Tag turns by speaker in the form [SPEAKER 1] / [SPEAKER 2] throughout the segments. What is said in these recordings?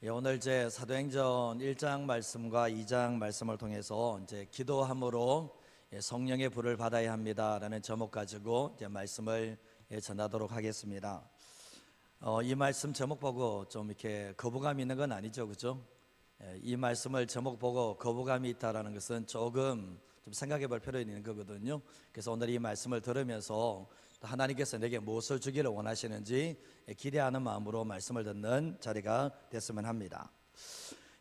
[SPEAKER 1] 오늘 이제 사도행전 1장 말씀과 2장 말씀을 통해서 이제 기도함으로 성령의 불을 받아야 합니다라는 제목 가지고 이제 말씀을 전하도록 하겠습니다. 이 말씀 제목 보고 좀 이렇게 거부감이 있는 건 아니죠, 그죠? 이 말씀을 제목 보고 거부감이 있다라는 것은 조금 좀 생각해 볼 필요 있는 거거든요. 그래서 오늘 이 말씀을 들으면서 하나님께서 내게 무엇을 주기를 원하시는지 기대하는 마음으로 말씀을 듣는 자리가 됐으면 합니다.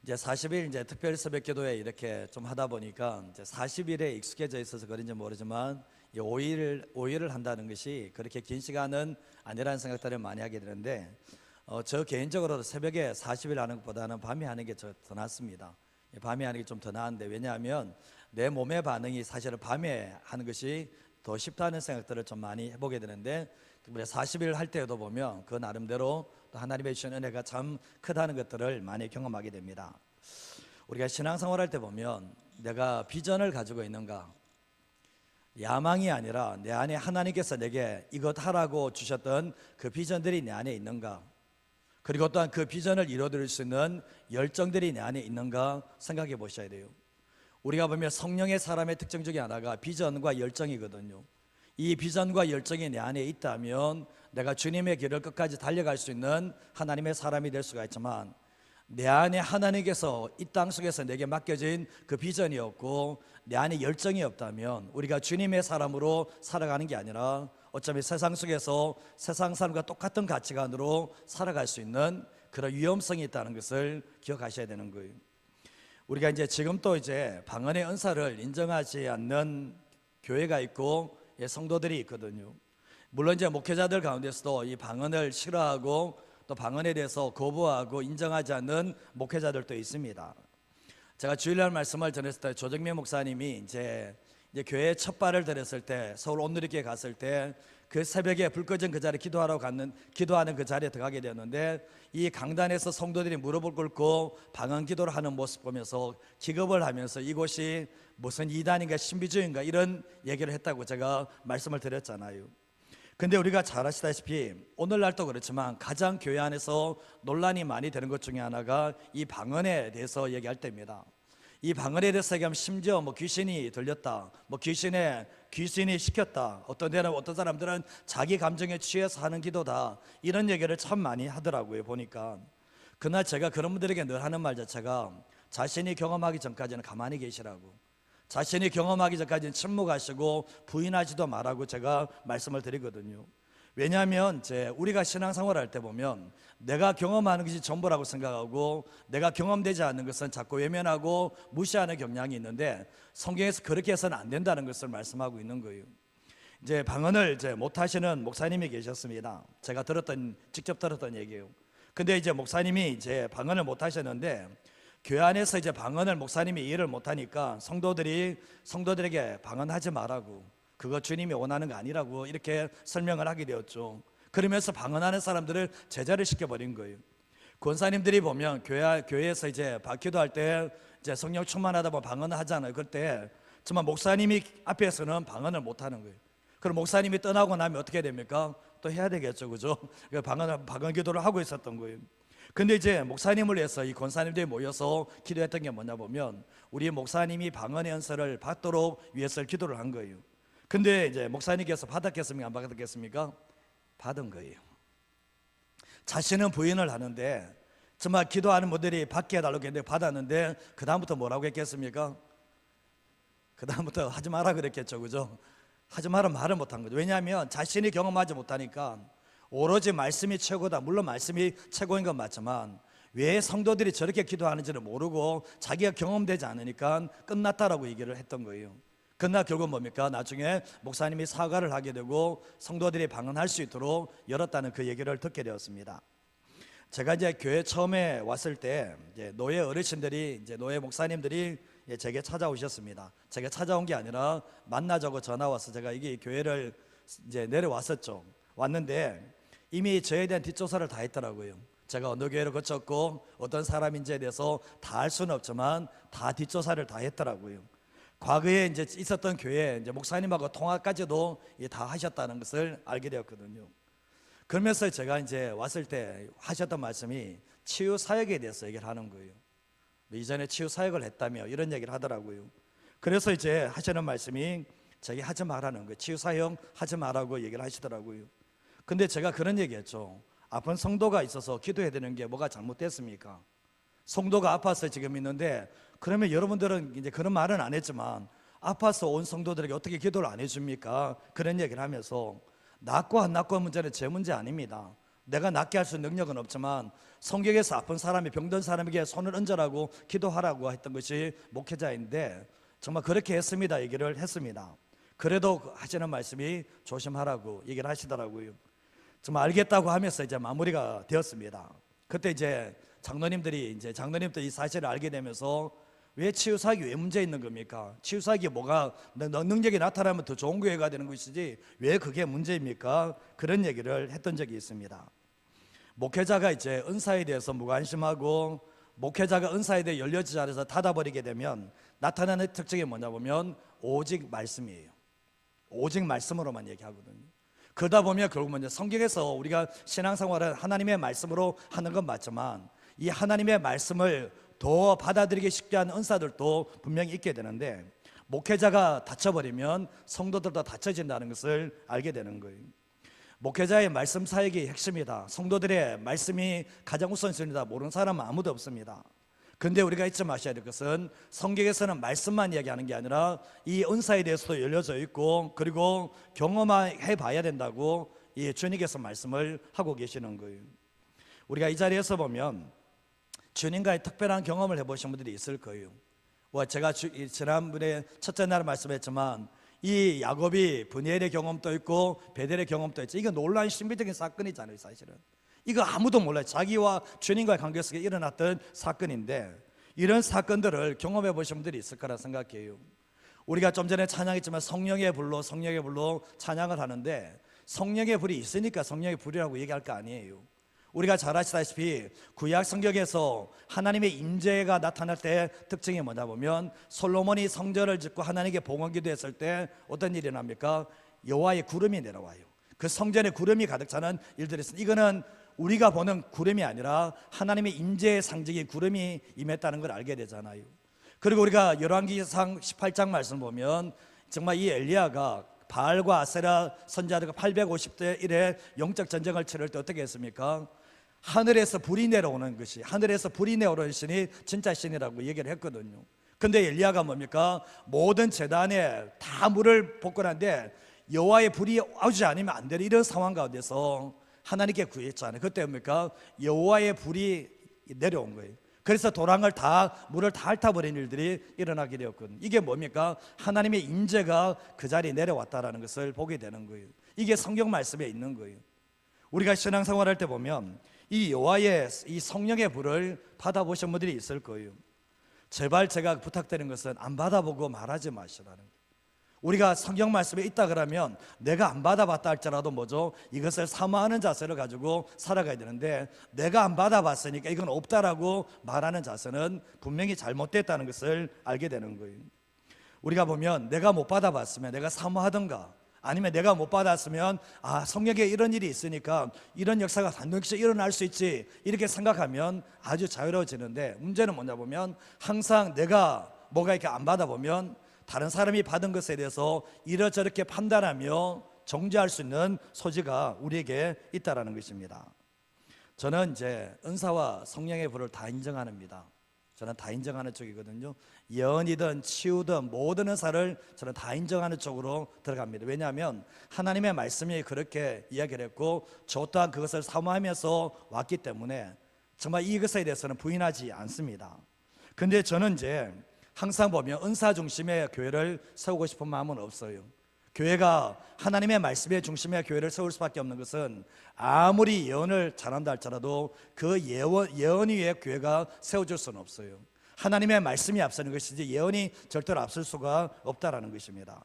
[SPEAKER 1] 이제 40일 이제 특별 새벽 기도회 이렇게 좀 하다 보니까 이제 40일에 익숙해져 있어서 그런지 모르지만 5일을 한다는 것이 그렇게 긴 시간은 아니라는 생각들을 많이 하게 되는데 저 개인적으로 새벽에 40일 하는 것보다는 밤에 하는 게 더 낫습니다. 밤에 하는 게 좀 더 나은데, 왜냐하면 내 몸의 반응이 사실은 밤에 하는 것이 더 쉽다는 생각들을 좀 많이 해보게 되는데, 우리 40일 할 때에도 보면 그 나름대로 또 하나님의 주신 은혜가 참 크다는 것들을 많이 경험하게 됩니다. 우리가 신앙생활 할 때 보면 내가 비전을 가지고 있는가, 야망이 아니라 내 안에 하나님께서 내게 이것 하라고 주셨던 그 비전들이 내 안에 있는가, 그리고 또한 그 비전을 이루어드릴 수 있는 열정들이 내 안에 있는가 생각해 보셔야 돼요. 우리가 보면 성령의 사람의 특징 중에 하나가 비전과 열정이거든요. 이 비전과 열정이 내 안에 있다면 내가 주님의 길을 끝까지 달려갈 수 있는 하나님의 사람이 될 수가 있지만, 내 안에 하나님께서 이 땅 속에서 내게 맡겨진 그 비전이 없고 내 안에 열정이 없다면 우리가 주님의 사람으로 살아가는 게 아니라 어차피 세상 속에서 세상 사람과 똑같은 가치관으로 살아갈 수 있는 그런 위험성이 있다는 것을 기억하셔야 되는 거예요. 우리가 이제 지금 또 이제 방언의 은사를 인정하지 않는 교회가 있고 성도들이 있거든요. 물론 이제 목회자들 가운데서도 이 방언을 싫어하고 또 방언에 대해서 거부하고 인정하지 않는 목회자들도 있습니다. 제가 주일날 말씀을 전했을 때 조정민 목사님이 이제 교회에 첫 발을 들였을 때, 서울 온누리교회 갔을 때 그 새벽에 불 꺼진 그 자리에 기도하는 그 자리에 들어가게 되었는데, 이 강단에서 성도들이 무릎을 꿇고 방언 기도를 하는 모습 보면서 기겁을 하면서 이곳이 무슨 이단인가 신비주의인가 이런 얘기를 했다고 제가 말씀을 드렸잖아요. 근데 우리가 잘 아시다시피 오늘날도 그렇지만 가장 교회 안에서 논란이 많이 되는 것 중에 하나가 이 방언에 대해서 얘기할 때입니다. 이 방언에 대해서 얘기하면 심지어 귀신이 들렸다, 귀신이 시켰다, 어떤 데는 어떤 사람들은 자기 감정에 취해서 하는 기도다, 이런 얘기를 참 많이 하더라고요. 보니까 그날 제가 그런 분들에게 늘 하는 말 자체가 자신이 경험하기 전까지는 가만히 계시라고, 자신이 경험하기 전까지는 침묵하시고 부인하지도 말라고 제가 말씀을 드리거든요. 왜냐하면 우리가 신앙생활 할 때 보면 내가 경험하는 것이 전부라고 생각하고 내가 경험되지 않는 것은 자꾸 외면하고 무시하는 경향이 있는데, 성경에서 그렇게 해서는 안 된다는 것을 말씀하고 있는 거예요. 이제 방언을 못하시는 목사님이 계셨습니다. 제가 직접 들었던 얘기예요. 근데 이제 목사님이 방언을 못하셨는데, 교회 안에서 방언을 목사님이 이해를 못하니까 성도들에게 방언하지 말라고, 그거 주님이 원하는 거 아니라고 이렇게 설명을 하게 되었죠. 그러면서 방언하는 사람들을 제자를 시켜버린 거예요. 권사님들이 보면 교회에서 기도할 때 성령 충만하다 보면 방언을 하잖아요. 그때 정말 목사님이 앞에서는 방언을 못하는 거예요. 그럼 목사님이 떠나고 나면 어떻게 됩니까? 또 해야 되겠죠, 그죠? 방언 기도를 하고 있었던 거예요. 근데 목사님을 위해서 이 권사님들이 모여서 기도했던 게 뭐냐 보면, 우리 목사님이 방언의 은사를 받도록 위해서 기도를 한 거예요. 근데 목사님께서 받았겠습니까? 안 받았겠습니까? 받은 거예요. 자신은 부인을 하는데 정말 기도하는 분들이 받게 해달라고 했는데 받았는데, 그 다음부터 뭐라고 했겠습니까? 그 다음부터 하지 마라 그랬겠죠, 그죠? 하지 마라 말을 못한 거죠. 왜냐하면 자신이 경험하지 못하니까. 오로지 말씀이 최고다, 물론 말씀이 최고인 건 맞지만 왜 성도들이 저렇게 기도하는지를 모르고 자기가 경험되지 않으니까 끝났다라고 얘기를 했던 거예요. 그러나 결국 뭡니까? 나중에 목사님이 사과를 하게 되고 성도들이 방언할 수 있도록 열었다는 그 얘기를 듣게 되었습니다. 제가 교회 처음에 왔을 때 노예 어르신들이, 노예 목사님들이 제게 찾아오셨습니다. 제가 찾아온 게 아니라 만나자고 전화 와서 제가 이게 교회를 내려왔었죠. 왔는데 이미 저에 대한 뒷조사를 다 했더라고요. 제가 어느 교회를 거쳤고 어떤 사람인지에 대해서 다 알 수는 없지만 다 뒷조사를 다 했더라고요. 과거에 있었던 교회 목사님하고 통화까지도 다 하셨다는 것을 알게 되었거든요. 그러면서 제가 왔을 때 하셨던 말씀이, 치유 사역에 대해서 얘기를 하는 거예요. 이전에 치유 사역을 했다며 이런 얘기를 하더라고요. 그래서 이제 하시는 말씀이 저기 하지 말라는 거예요. 치유 사역 하지 말라고 얘기를 하시더라고요. 근데 제가 그런 얘기했죠. 아픈 성도가 있어서 기도해야 되는 게 뭐가 잘못됐습니까? 성도가 아파서 지금 있는데, 그러면 여러분들은 이제 그런 말은 안 했지만 아파서 온 성도들에게 어떻게 기도를 안 해줍니까? 그런 얘기를 하면서, 낫고 안 낫고 문제는 제 문제 아닙니다. 내가 낫게 할 수 있는 능력은 없지만 성경에서 아픈 사람이, 병든 사람에게 손을 얹으라고 기도하라고 했던 것이 목회자인데 정말 그렇게 했습니다. 얘기를 했습니다. 그래도 하시는 말씀이 조심하라고 얘기를 하시더라고요. 정말 알겠다고 하면서 이제 마무리가 되었습니다. 그때 이제 장로님들이 이 사실을 알게 되면서, 왜 치유사역이 왜 문제 있는 겁니까? 치유사역이 뭐가 능력이 나타나면 더 좋은 교회가 되는 것이지 왜 그게 문제입니까? 그런 얘기를 했던 적이 있습니다. 목회자가 이제 은사에 대해서 무관심하고 목회자가 은사에 대해 열려지지 않아서 닫아버리게 되면 나타나는 특징이 뭐냐 보면 오직 말씀이에요. 오직 말씀으로만 얘기하거든요. 그러다 보면 결국은 성경에서 우리가 신앙생활을 하나님의 말씀으로 하는 건 맞지만 이 하나님의 말씀을 더 받아들이기 쉽게 하는 은사들도 분명히 있게 되는데, 목회자가 다쳐버리면 성도들도 다쳐진다는 것을 알게 되는 거예요. 목회자의 말씀 사역이 핵심이다, 성도들의 말씀이 가장 우선순위다, 모르는 사람은 아무도 없습니다. 그런데 우리가 잊지 마셔야 될 것은 성경에서는 말씀만 이야기하는 게 아니라 이 은사에 대해서도 열려져 있고, 그리고 경험해 봐야 된다고 이 주님께서 말씀을 하고 계시는 거예요. 우리가 이 자리에서 보면 주님과의 특별한 경험을 해보신 분들이 있을 거예요. 제가 지난번에 첫째 날 말씀했지만 이 야곱이 브니엘의 경험도 있고 베델의 경험도 있죠. 이거 놀라운 신비적인 사건이잖아요. 사실은 이거 아무도 몰라요. 자기와 주님과의 관계 속에 일어났던 사건인데, 이런 사건들을 경험해 보신 분들이 있을 거라 생각해요. 우리가 좀 전에 찬양했지만 성령의 불로 찬양을 하는데, 성령의 불이 있으니까 성령의 불이라고 얘기할 거 아니에요. 우리가 잘 아시다시피 구약 성경에서 하나님의 임재가 나타날 때 특징이 뭐냐 보면, 솔로몬이 성전을 짓고 하나님께 봉헌 기도했을 때 어떤 일이 납니까? 여호와의 구름이 내려와요. 그 성전에 구름이 가득 차는 일들이 있습니다. 이거는 우리가 보는 구름이 아니라 하나님의 임재의 상징인 구름이 임했다는 걸 알게 되잖아요. 그리고 우리가 열왕기상 18장 말씀 보면 정말 이 엘리야가 바알과 아세라 선지자들과 850대 1의 영적 전쟁을 치를 때 어떻게 했습니까? 하늘에서 불이 내려오는 것이, 하늘에서 불이 내려오는 신이 진짜 신이라고 얘기를 했거든요. 근데 엘리야가 뭡니까? 모든 제단에 다 물을 붓고 난데 여호와의 불이 오지 않으면 안 되는 이런 상황 가운데서 하나님께 구했잖아요. 그때 뭡니까? 여호와의 불이 내려온 거예요. 그래서 도랑을 물을 다 핥아버린 일들이 일어나게 되었거든요. 이게 뭡니까? 하나님의 임재가 그 자리에 내려왔다라는 것을 보게 되는 거예요. 이게 성경 말씀에 있는 거예요. 우리가 신앙생활할 때 보면 이 여호와의 이 성령의 불을 받아보신 분들이 있을 거예요. 제발 제가 부탁드리는 것은 안 받아보고 말하지 마시라는 거예요. 우리가 성경 말씀에 있다 그러면 내가 안 받아봤다 할지라도 뭐죠? 이것을 사모하는 자세를 가지고 살아가야 되는데, 내가 안 받아봤으니까 이건 없다라고 말하는 자세는 분명히 잘못됐다는 것을 알게 되는 거예요. 우리가 보면 내가 못 받아봤으면 내가 사모하던가, 아니면 내가 못 받았으면 성경에 이런 일이 있으니까 이런 역사가 반드시 일어날 수 있지, 이렇게 생각하면 아주 자유로워지는데, 문제는 뭐냐 보면 항상 내가 뭐가 이렇게 안 받아보면 다른 사람이 받은 것에 대해서 이러저렇게 판단하며 정죄할 수 있는 소지가 우리에게 있다라는 것입니다. 저는 이제 은사와 성령의 불을 다 인정합니다. 저는 다 인정하는 쪽이거든요. 예언이든 치유든 모든 은사를 저는 다 인정하는 쪽으로 들어갑니다. 왜냐하면 하나님의 말씀이 그렇게 이야기를 했고 저 또한 그것을 사모하면서 왔기 때문에 정말 이것에 대해서는 부인하지 않습니다. 근데 저는 이제 항상 보면 은사 중심의 교회를 세우고 싶은 마음은 없어요. 교회가 하나님의 말씀의 중심의 교회를 세울 수밖에 없는 것은 아무리 예언을 잘한다 할지라도 그 예언 위에 교회가 세워질 수는 없어요. 하나님의 말씀이 앞서는 것이지 예언이 절대로 앞설 수가 없다라는 것입니다.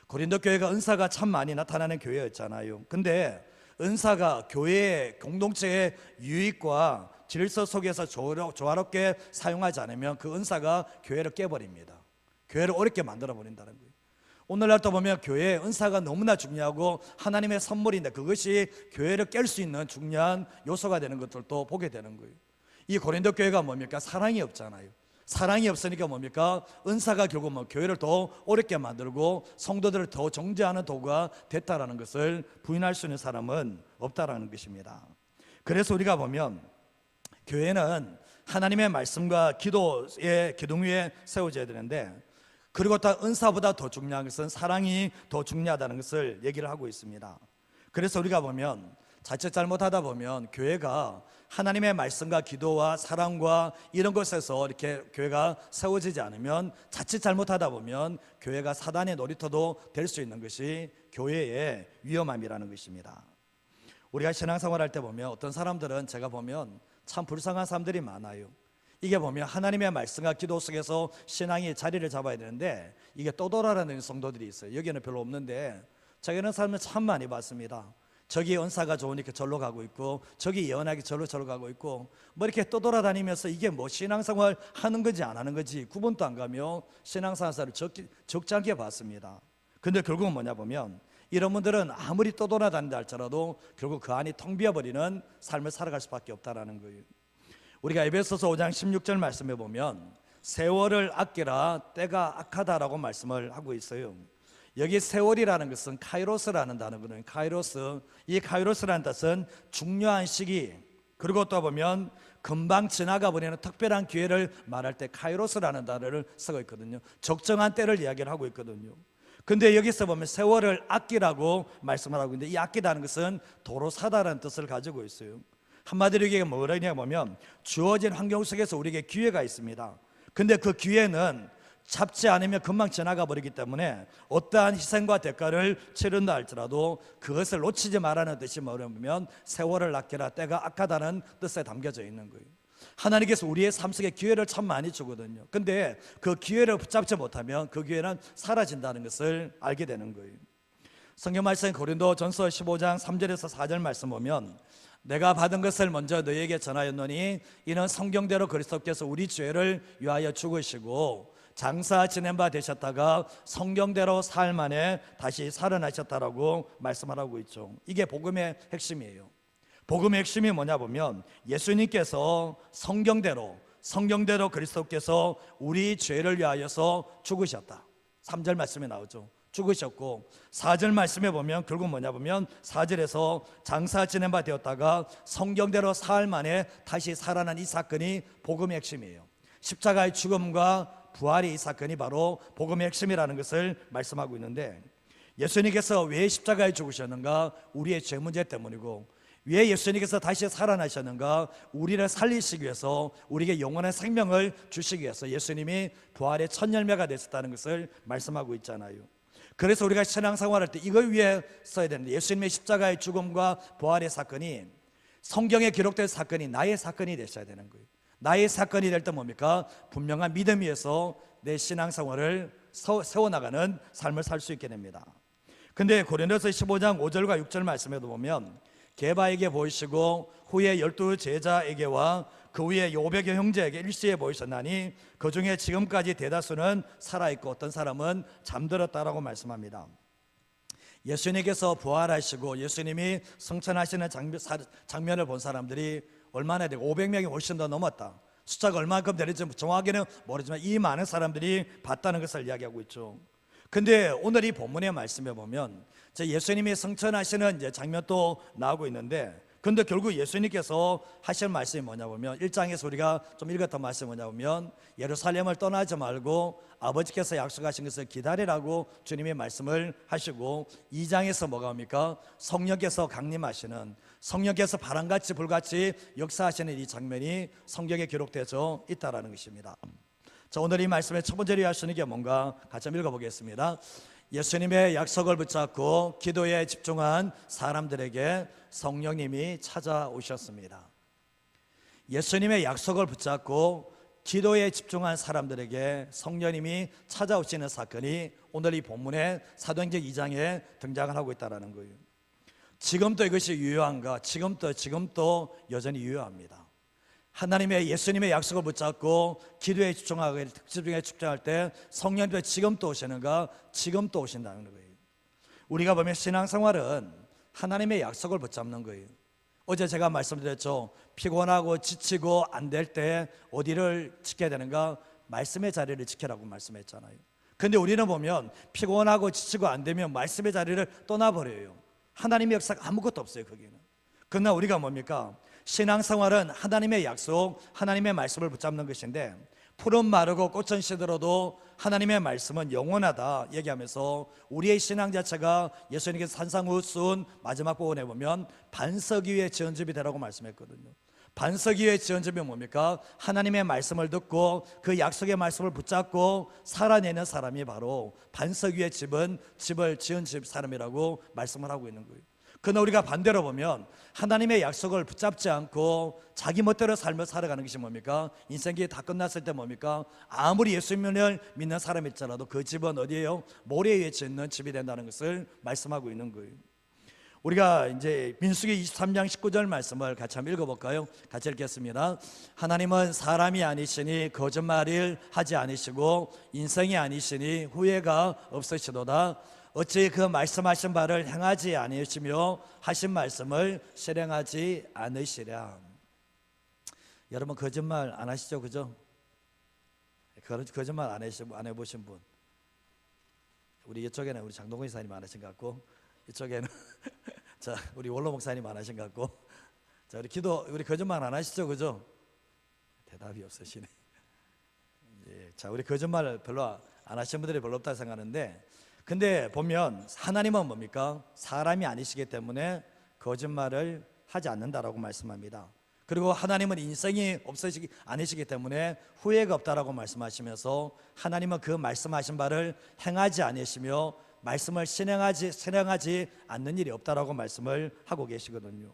[SPEAKER 1] 고린도 교회가 은사가 참 많이 나타나는 교회였잖아요. 근데 은사가 교회의 공동체의 유익과 질서 속에서 조화롭게 사용하지 않으면 그 은사가 교회를 깨버립니다. 교회를 어렵게 만들어 버린다는 거예요. 오늘날도 보면 교회의 은사가 너무나 중요하고 하나님의 선물인데 그것이 교회를 깰 수 있는 중요한 요소가 되는 것들도 보게 되는 거예요. 이 고린도 교회가 뭡니까? 사랑이 없잖아요. 사랑이 없으니까 뭡니까? 은사가 결국 교회를 더 어렵게 만들고 성도들을 더 정죄하는 도구가 됐다라는 것을 부인할 수 있는 사람은 없다라는 것입니다. 그래서 우리가 보면 교회는 하나님의 말씀과 기도의 기둥 위에 세워져야 되는데, 그리고 또 은사보다 더 중요한 것은 사랑이 더 중요하다는 것을 얘기를 하고 있습니다. 그래서 우리가 보면 자칫 잘못하다 보면 교회가 하나님의 말씀과 기도와 사랑과 이런 것에서 이렇게 교회가 세워지지 않으면, 자칫 잘못하다 보면 교회가 사단의 놀이터도 될 수 있는 것이 교회의 위험함이라는 것입니다. 우리가 신앙생활할 때 보면 어떤 사람들은 제가 보면 참 불쌍한 사람들이 많아요. 이게 보면 하나님의 말씀과 기도 속에서 신앙이 자리를 잡아야 되는데 이게 떠돌아다니는 성도들이 있어요. 여기는 별로 없는데 제가 이런 사람을 참 많이 봤습니다. 저기 은사가 좋으니까 절로 가고 있고, 저기 예언하기 절로 가고 있고, 뭐 이렇게 떠돌아다니면서 이게 뭐 신앙생활 하는 건지 안 하는 건지 구분도 안 가며 신앙생활을 적지 않게 봤습니다. 근데 결국은 뭐냐 보면 이런 분들은 아무리 떠돌아다닌다 할지라도 결국 그 안이 텅 비어버리는 삶을 살아갈 수밖에 없다라는 거예요. 우리가 에베소서 5장 16절 말씀에 보면 세월을 아끼라 때가 악하다라고 말씀을 하고 있어요. 여기 세월이라는 것은 카이로스라는 단어거든요. 카이로스. 이 카이로스라는 뜻은 중요한 시기, 그리고 또 보면 금방 지나가 버리는 특별한 기회를 말할 때 카이로스라는 단어를 쓰고 있거든요. 적정한 때를 이야기를 하고 있거든요. 근데 여기서 보면 세월을 아끼라고 말씀을 하고 있는데, 이 아끼다는 것은 도로 사다라는 뜻을 가지고 있어요. 한마디로 이게 뭐라냐 보면 주어진 환경 속에서 우리에게 기회가 있습니다. 근데 그 기회는 잡지 않으면 금방 지나가 버리기 때문에 어떠한 희생과 대가를 치른다 할지라도 그것을 놓치지 말라는 뜻이 뭐냐면 세월을 아끼라 때가 악하다는 뜻에 담겨져 있는 거예요. 하나님께서 우리의 삶 속에 기회를 참 많이 주거든요. 근데 그 기회를 붙잡지 못하면 그 기회는 사라진다는 것을 알게 되는 거예요. 성경 말씀 고린도전서 15장 3절에서 4절 말씀 보면 내가 받은 것을 먼저 너희에게 전하였노니 이는 성경대로 그리스도께서 우리 죄를 위하여 죽으시고 장사 지낸 바 되셨다가 성경대로 사흘 만에 다시 살아나셨다라고 말씀을 하고 있죠. 이게 복음의 핵심이에요. 복음의 핵심이 뭐냐 보면 예수님께서 성경대로 그리스도께서 우리 죄를 위하여서 죽으셨다. 3절 말씀에 나오죠. 죽으셨고 4절 말씀에 보면 결국 뭐냐 보면 4절에서 장사 지낸 바 되었다가 성경대로 사흘 만에 다시 살아난 이 사건이 복음의 핵심이에요. 십자가의 죽음과 부활의 이 사건이 바로 복음의 핵심이라는 것을 말씀하고 있는데, 예수님께서 왜 십자가에 죽으셨는가? 우리의 죄 문제 때문이고, 왜 예수님께서 다시 살아나셨는가? 우리를 살리시기 위해서, 우리에게 영원한 생명을 주시기 위해서 예수님이 부활의 첫 열매가 되셨다는 것을 말씀하고 있잖아요. 그래서 우리가 신앙생활할 때 이걸 위해 써야 되는데, 예수님의 십자가의 죽음과 부활의 사건이 성경에 기록된 사건이 나의 사건이 되셔야 되는 거예요. 나의 사건이 될 때 뭡니까? 분명한 믿음 위에서 내 신앙생활을 세워나가는 삶을 살 수 있게 됩니다. 근데 고린도서 15장 5절과 6절 말씀에도 보면 게바에게 보이시고 후에 12 제자에게와 그 후에 500여 형제에게 일시에 보이셨나니 그 중에 지금까지 대다수는 살아있고 어떤 사람은 잠들었다라고 말씀합니다. 예수님께서 부활하시고 예수님이 승천하시는 장면을 본 사람들이 얼마나 되고 500명이 훨씬 더 넘었다. 숫자가 얼마큼 되는지 정확하게는 모르지만 이 많은 사람들이 봤다는 것을 이야기하고 있죠. 근데 오늘 이 본문의 말씀에 보면 예수님이 승천하시는 이제 장면도 나오고 있는데, 근데 결국 예수님께서 하실 말씀이 뭐냐 보면 1장에서 우리가 좀 읽었던 말씀이 뭐냐 보면 예루살렘을 떠나지 말고 아버지께서 약속하신 것을 기다리라고 주님이 말씀을 하시고, 2장에서 뭐가 옵니까? 성령께서 강림하시는, 성령께서 바람같이 불같이 역사하시는 이 장면이 성경에 기록되어 있다라는 것입니다. 자, 오늘 이 말씀의 첫 번째로 하시는 게 뭔가 같이 한번 읽어보겠습니다. 예수님의 약속을 붙잡고 기도에 집중한 사람들에게 성령님이 찾아오셨습니다. 예수님의 약속을 붙잡고 기도에 집중한 사람들에게 성령님이 찾아오시는 사건이 오늘 이 본문의 사도행전 2장에 등장을 하고 있다는 거예요. 지금도 이것이 유효한가? 지금도 여전히 유효합니다. 하나님의 예수님의 약속을 붙잡고 기도에 집중할 때 성령님이 지금도 오시는가? 지금도 오신다는 거예요. 우리가 보면 신앙생활은 하나님의 약속을 붙잡는 거예요. 어제 제가 말씀드렸죠. 피곤하고 지치고 안 될 때 어디를 지켜야 되는가? 말씀의 자리를 지키라고 말씀했잖아요. 근데 우리는 보면 피곤하고 지치고 안 되면 말씀의 자리를 떠나버려요. 하나님의 역사가 아무것도 없어요, 거기는. 그러나 우리가 뭡니까? 신앙생활은 하나님의 약속, 하나님의 말씀을 붙잡는 것인데, 푸른 마르고 꽃은 시들어도 하나님의 말씀은 영원하다 얘기하면서 우리의 신앙 자체가 예수님께서 산상우순 마지막 부분에 보면 반석 위에 지은 집이 되라고 말씀했거든요. 반석 위에 지은 집이 뭡니까? 하나님의 말씀을 듣고 그 약속의 말씀을 붙잡고 살아내는 사람이 바로 반석 위에 집을 지은 집 사람이라고 말씀을 하고 있는 거예요. 그러나 우리가 반대로 보면 하나님의 약속을 붙잡지 않고 자기 멋대로 삶을 살아가는 것이 뭡니까? 인생길이 다 끝났을 때 뭡니까? 아무리 예수님을 믿는 사람일지라도 그 집은 어디예요? 모래 위에 짓는 집이 된다는 것을 말씀하고 있는 거예요. 우리가 이제 민수기 23장 19절 말씀을 같이 한번 읽어볼까요? 같이 읽겠습니다. 하나님은 사람이 아니시니 거짓말을 하지 않으시고 인생이 아니시니 후회가 없으시도다. 어찌 그 말씀하신 바를 행하지 않으시며 하신 말씀을 실행하지 않으시랴. 여러분 거짓말 안 하시죠, 그죠? 거짓말 안 해보신 분, 우리 이쪽에는 우리 장동건 이사님 많으신 것 같고, 이쪽에는 자 우리 원로 목사님 많으신 것 같고, 자 우리 거짓말 안 하시죠, 그죠? 대답이 없으시네. 예, 자 우리 거짓말 별로 안 하시는 분들이 별로 없다 생각하는데, 근데 보면 하나님은 뭡니까? 사람이 아니시기 때문에 거짓말을 하지 않는다라고 말씀합니다. 그리고 하나님은 인생이 없으시기 아니시기 때문에 후회가 없다라고 말씀하시면서 하나님은 그 말씀하신 바를 행하지 않으시며 말씀을 실행하지 않는 일이 없다라고 말씀을 하고 계시거든요.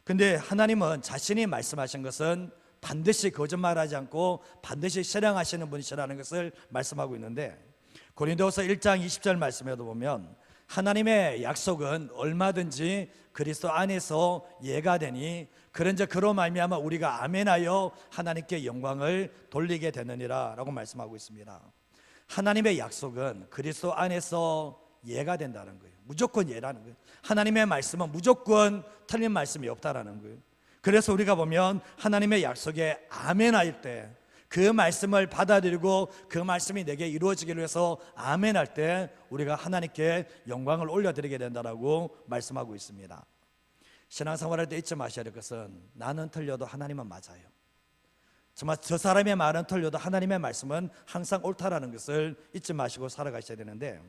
[SPEAKER 1] 근데 하나님은 자신이 말씀하신 것은 반드시 거짓말하지 않고 반드시 실행하시는 분이시라는 것을 말씀하고 있는데, 고린도서 1장 20절 말씀에도 보면 하나님의 약속은 얼마든지 그리스도 안에서 예가 되니 그런즉 그로 말미암아 우리가 아멘하여 하나님께 영광을 돌리게 되느니라 라고 말씀하고 있습니다. 하나님의 약속은 그리스도 안에서 예가 된다는 거예요. 무조건 예라는 거예요. 하나님의 말씀은 무조건 틀린 말씀이 없다라는 거예요. 그래서 우리가 보면 하나님의 약속에 아멘할 때, 그 말씀을 받아들이고 그 말씀이 내게 이루어지기를 위해서 아멘할 때 우리가 하나님께 영광을 올려드리게 된다라고 말씀하고 있습니다. 신앙생활할 때 잊지 마셔야 될 것은 나는 틀려도 하나님은 맞아요. 정말 저 사람의 말은 틀려도 하나님의 말씀은 항상 옳다라는 것을 잊지 마시고 살아가셔야 되는데,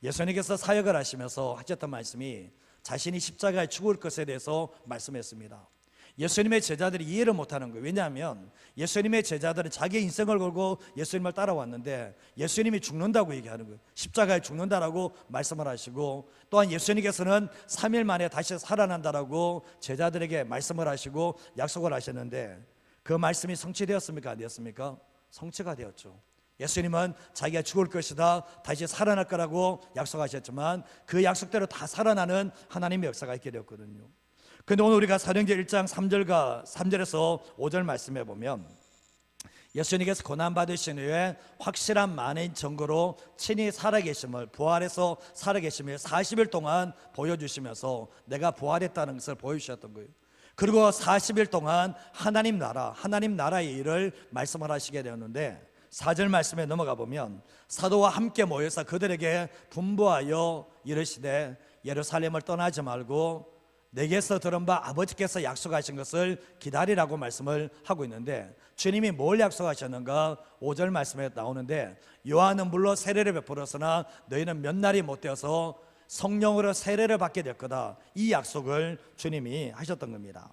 [SPEAKER 1] 예수님께서 사역을 하시면서 하셨던 말씀이 자신이 십자가에 죽을 것에 대해서 말씀했습니다. 예수님의 제자들이 이해를 못하는 거예요. 왜냐하면 예수님의 제자들은 자기 인생을 걸고 예수님을 따라왔는데 예수님이 죽는다고 얘기하는 거예요. 십자가에 죽는다라고 말씀을 하시고, 또한 예수님께서는 3일 만에 다시 살아난다라고 제자들에게 말씀을 하시고 약속을 하셨는데, 그 말씀이 성취되었습니까? 안 되었습니까? 성취가 되었죠. 예수님은 자기가 죽을 것이다, 다시 살아날 거라고 약속하셨지만 그 약속대로 다 살아나는 하나님의 역사가 있게 되었거든요. 그런데 오늘 우리가 사도행전 1장 3절에서 5절 말씀해 보면 예수님께서 고난받으신 후에 확실한 만인 증거로 친히 살아계심을, 부활해서 살아계심을 40일 동안 보여주시면서 내가 부활했다는 것을 보여주셨던 거예요. 그리고 40일 동안 하나님 나라의 일을 말씀을 하시게 되었는데, 4절 말씀에 넘어가 보면 사도와 함께 모여서 그들에게 분부하여 이르시되 예루살렘을 떠나지 말고 내게서 들은 바 아버지께서 약속하신 것을 기다리라고 말씀을 하고 있는데, 주님이 뭘 약속하셨는가? 5절 말씀에 나오는데, 요한은 물론 세례를 베풀었으나 너희는 몇 날이 못 되어서 성령으로 세례를 받게 될 거다. 이 약속을 주님이 하셨던 겁니다.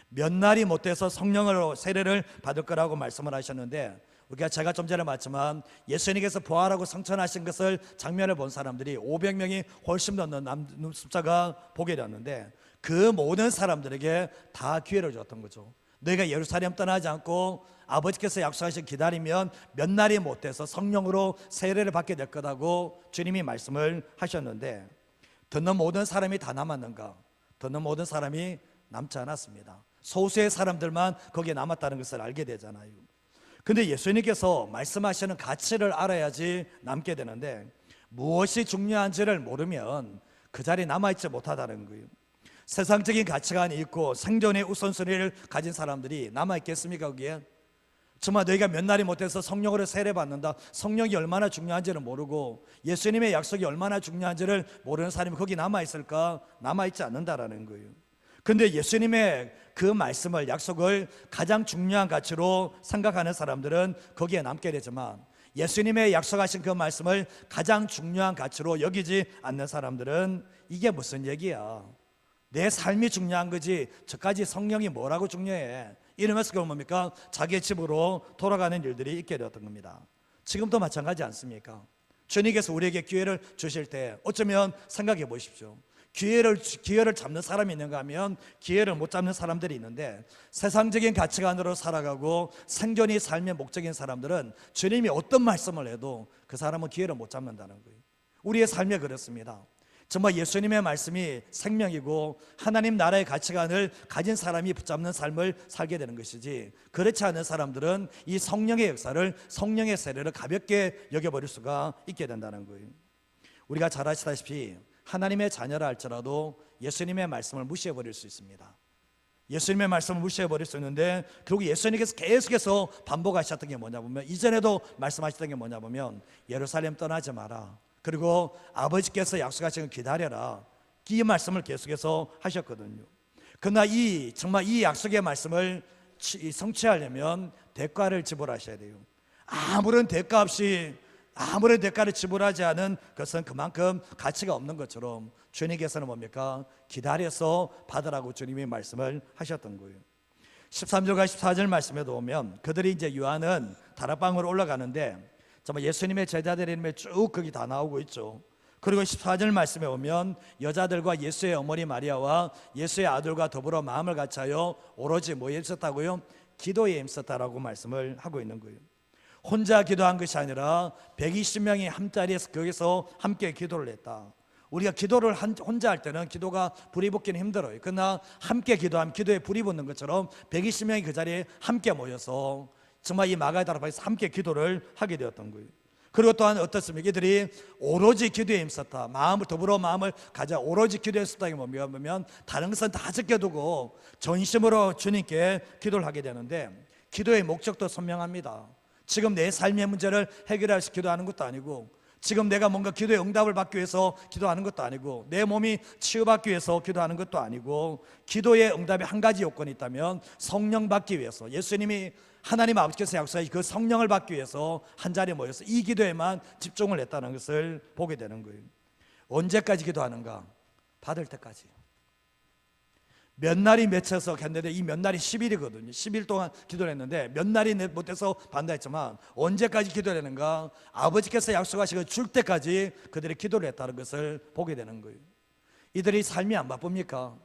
[SPEAKER 1] 몇 날이 못 돼서 성령으로 세례를 받을 거라고 말씀을 하셨는데, 우리가 제가 좀 전에 봤지만 예수님께서 부활하고 성천하신 것을 장면을 본 사람들이 500명이 훨씬 넘는 숫자가 보게 되었는데, 그 모든 사람들에게 다 기회를 줬던 거죠. 너희가 예루살렘 떠나지 않고 아버지께서 약속하신 기다리면 몇 날이 못 돼서 성령으로 세례를 받게 될 거라고 주님이 말씀을 하셨는데, 듣는 모든 사람이 다 남았는가? 듣는 모든 사람이 남지 않았습니다. 소수의 사람들만 거기에 남았다는 것을 알게 되잖아요. 근데 예수님께서 말씀하시는 가치를 알아야지 남게 되는데, 무엇이 중요한지를 모르면 그 자리에 남아있지 못하다는 거예요. 세상적인 가치관이 있고 생존의 우선순위를 가진 사람들이 남아있겠습니까? 거기에 정말 너희가 몇 날이 못해서 성령으로 세례받는다, 성령이 얼마나 중요한지를 모르고 예수님의 약속이 얼마나 중요한지를 모르는 사람이 거기 남아있을까? 남아있지 않는다라는 거예요. 근데 예수님의 그 말씀을, 약속을 가장 중요한 가치로 생각하는 사람들은 거기에 남게 되지만, 예수님의 약속하신 그 말씀을 가장 중요한 가치로 여기지 않는 사람들은 이게 무슨 얘기야? 내 삶이 중요한 거지 저까지 성령이 뭐라고 중요해? 이러면서 그건 뭡니까? 자기의 집으로 돌아가는 일들이 있게 되었던 겁니다. 지금도 마찬가지 않습니까? 주님께서 우리에게 기회를 주실 때 어쩌면 생각해 보십시오. 기회를 잡는 사람이 있는가 하면 기회를 못 잡는 사람들이 있는데, 세상적인 가치관으로 살아가고 생존이 삶의 목적인 사람들은 주님이 어떤 말씀을 해도 그 사람은 기회를 못 잡는다는 거예요. 우리의 삶에 그렇습니다. 정말 예수님의 말씀이 생명이고 하나님 나라의 가치관을 가진 사람이 붙잡는 삶을 살게 되는 것이지, 그렇지 않은 사람들은 이 성령의 역사를, 성령의 세례를 가볍게 여겨버릴 수가 있게 된다는 거예요. 우리가 잘 아시다시피 하나님의 자녀라 할지라도 예수님의 말씀을 무시해버릴 수 있습니다. 예수님의 말씀을 무시해버릴 수 있는데, 결국 예수님께서 계속해서 반복하셨던 게 뭐냐 보면, 이전에도 말씀하셨던 게 뭐냐 보면, 예루살렘 떠나지 마라, 그리고 아버지께서 약속하신 걸 기다려라, 이 말씀을 계속해서 하셨거든요. 그러나 정말 이 약속의 말씀을 성취하려면 대가를 지불하셔야 돼요. 아무런 대가를 지불하지 않은 것은 그만큼 가치가 없는 것처럼 주님께서는 뭡니까? 기다려서 받으라고 주님이 말씀을 하셨던 거예요. 13절과 14절 말씀에도 보면, 그들이 이제 요한은 다락방으로 올라가는데 정말 예수님의 제자들의 이름에 쭉 거기 다 나오고 있죠. 그리고 14절 말씀에 보면, 여자들과 예수의 어머니 마리아와 예수의 아들과 더불어 마음을 같이하여 오로지 뭐에 있었다고요? 기도에 힘썼다라고 말씀을 하고 있는 거예요. 혼자 기도한 것이 아니라 120명이 한 자리에서 거기서 함께 기도를 했다. 우리가 기도를 혼자 할 때는 기도가 불이 붙기는 힘들어요. 그러나 함께 기도하면 기도에 불이 붙는 것처럼 120명이 그 자리에 함께 모여서 정말 이 마가의 다락방에서 함께 기도를 하게 되었던 거예요. 그리고 또한 어떻습니까? 이들이 오로지 기도에 힘썼다. 더불어 마음을 가져 오로지 기도에 힘썼다는 게 뭡니까? 보면 다른 것은 다 제껴두고 전심으로 주님께 기도를 하게 되는데, 기도의 목적도 선명합니다. 지금 내 삶의 문제를 해결할 수 기도하는 것도 아니고, 지금 내가 뭔가 기도의 응답을 받기 위해서 기도하는 것도 아니고, 내 몸이 치유받기 위해서 기도하는 것도 아니고, 기도의 응답의 한 가지 요건이 있다면 성령 받기 위해서, 예수님이 하나님 아버지께서 약속하신 그 성령을 받기 위해서 한 자리에 모여서 이 기도에만 집중을 했다는 것을 보게 되는 거예요. 언제까지 기도하는가? 받을 때까지. 몇 날이 맺혀서 했는데, 이 몇 날이 10일이거든요. 10일 동안 기도를 했는데 몇 날이 못해서 반다 했지만, 언제까지 기도를 했는가? 아버지께서 약속하신 걸 줄 때까지 그들이 기도를 했다는 것을 보게 되는 거예요. 이들이 삶이 안 바쁩니까?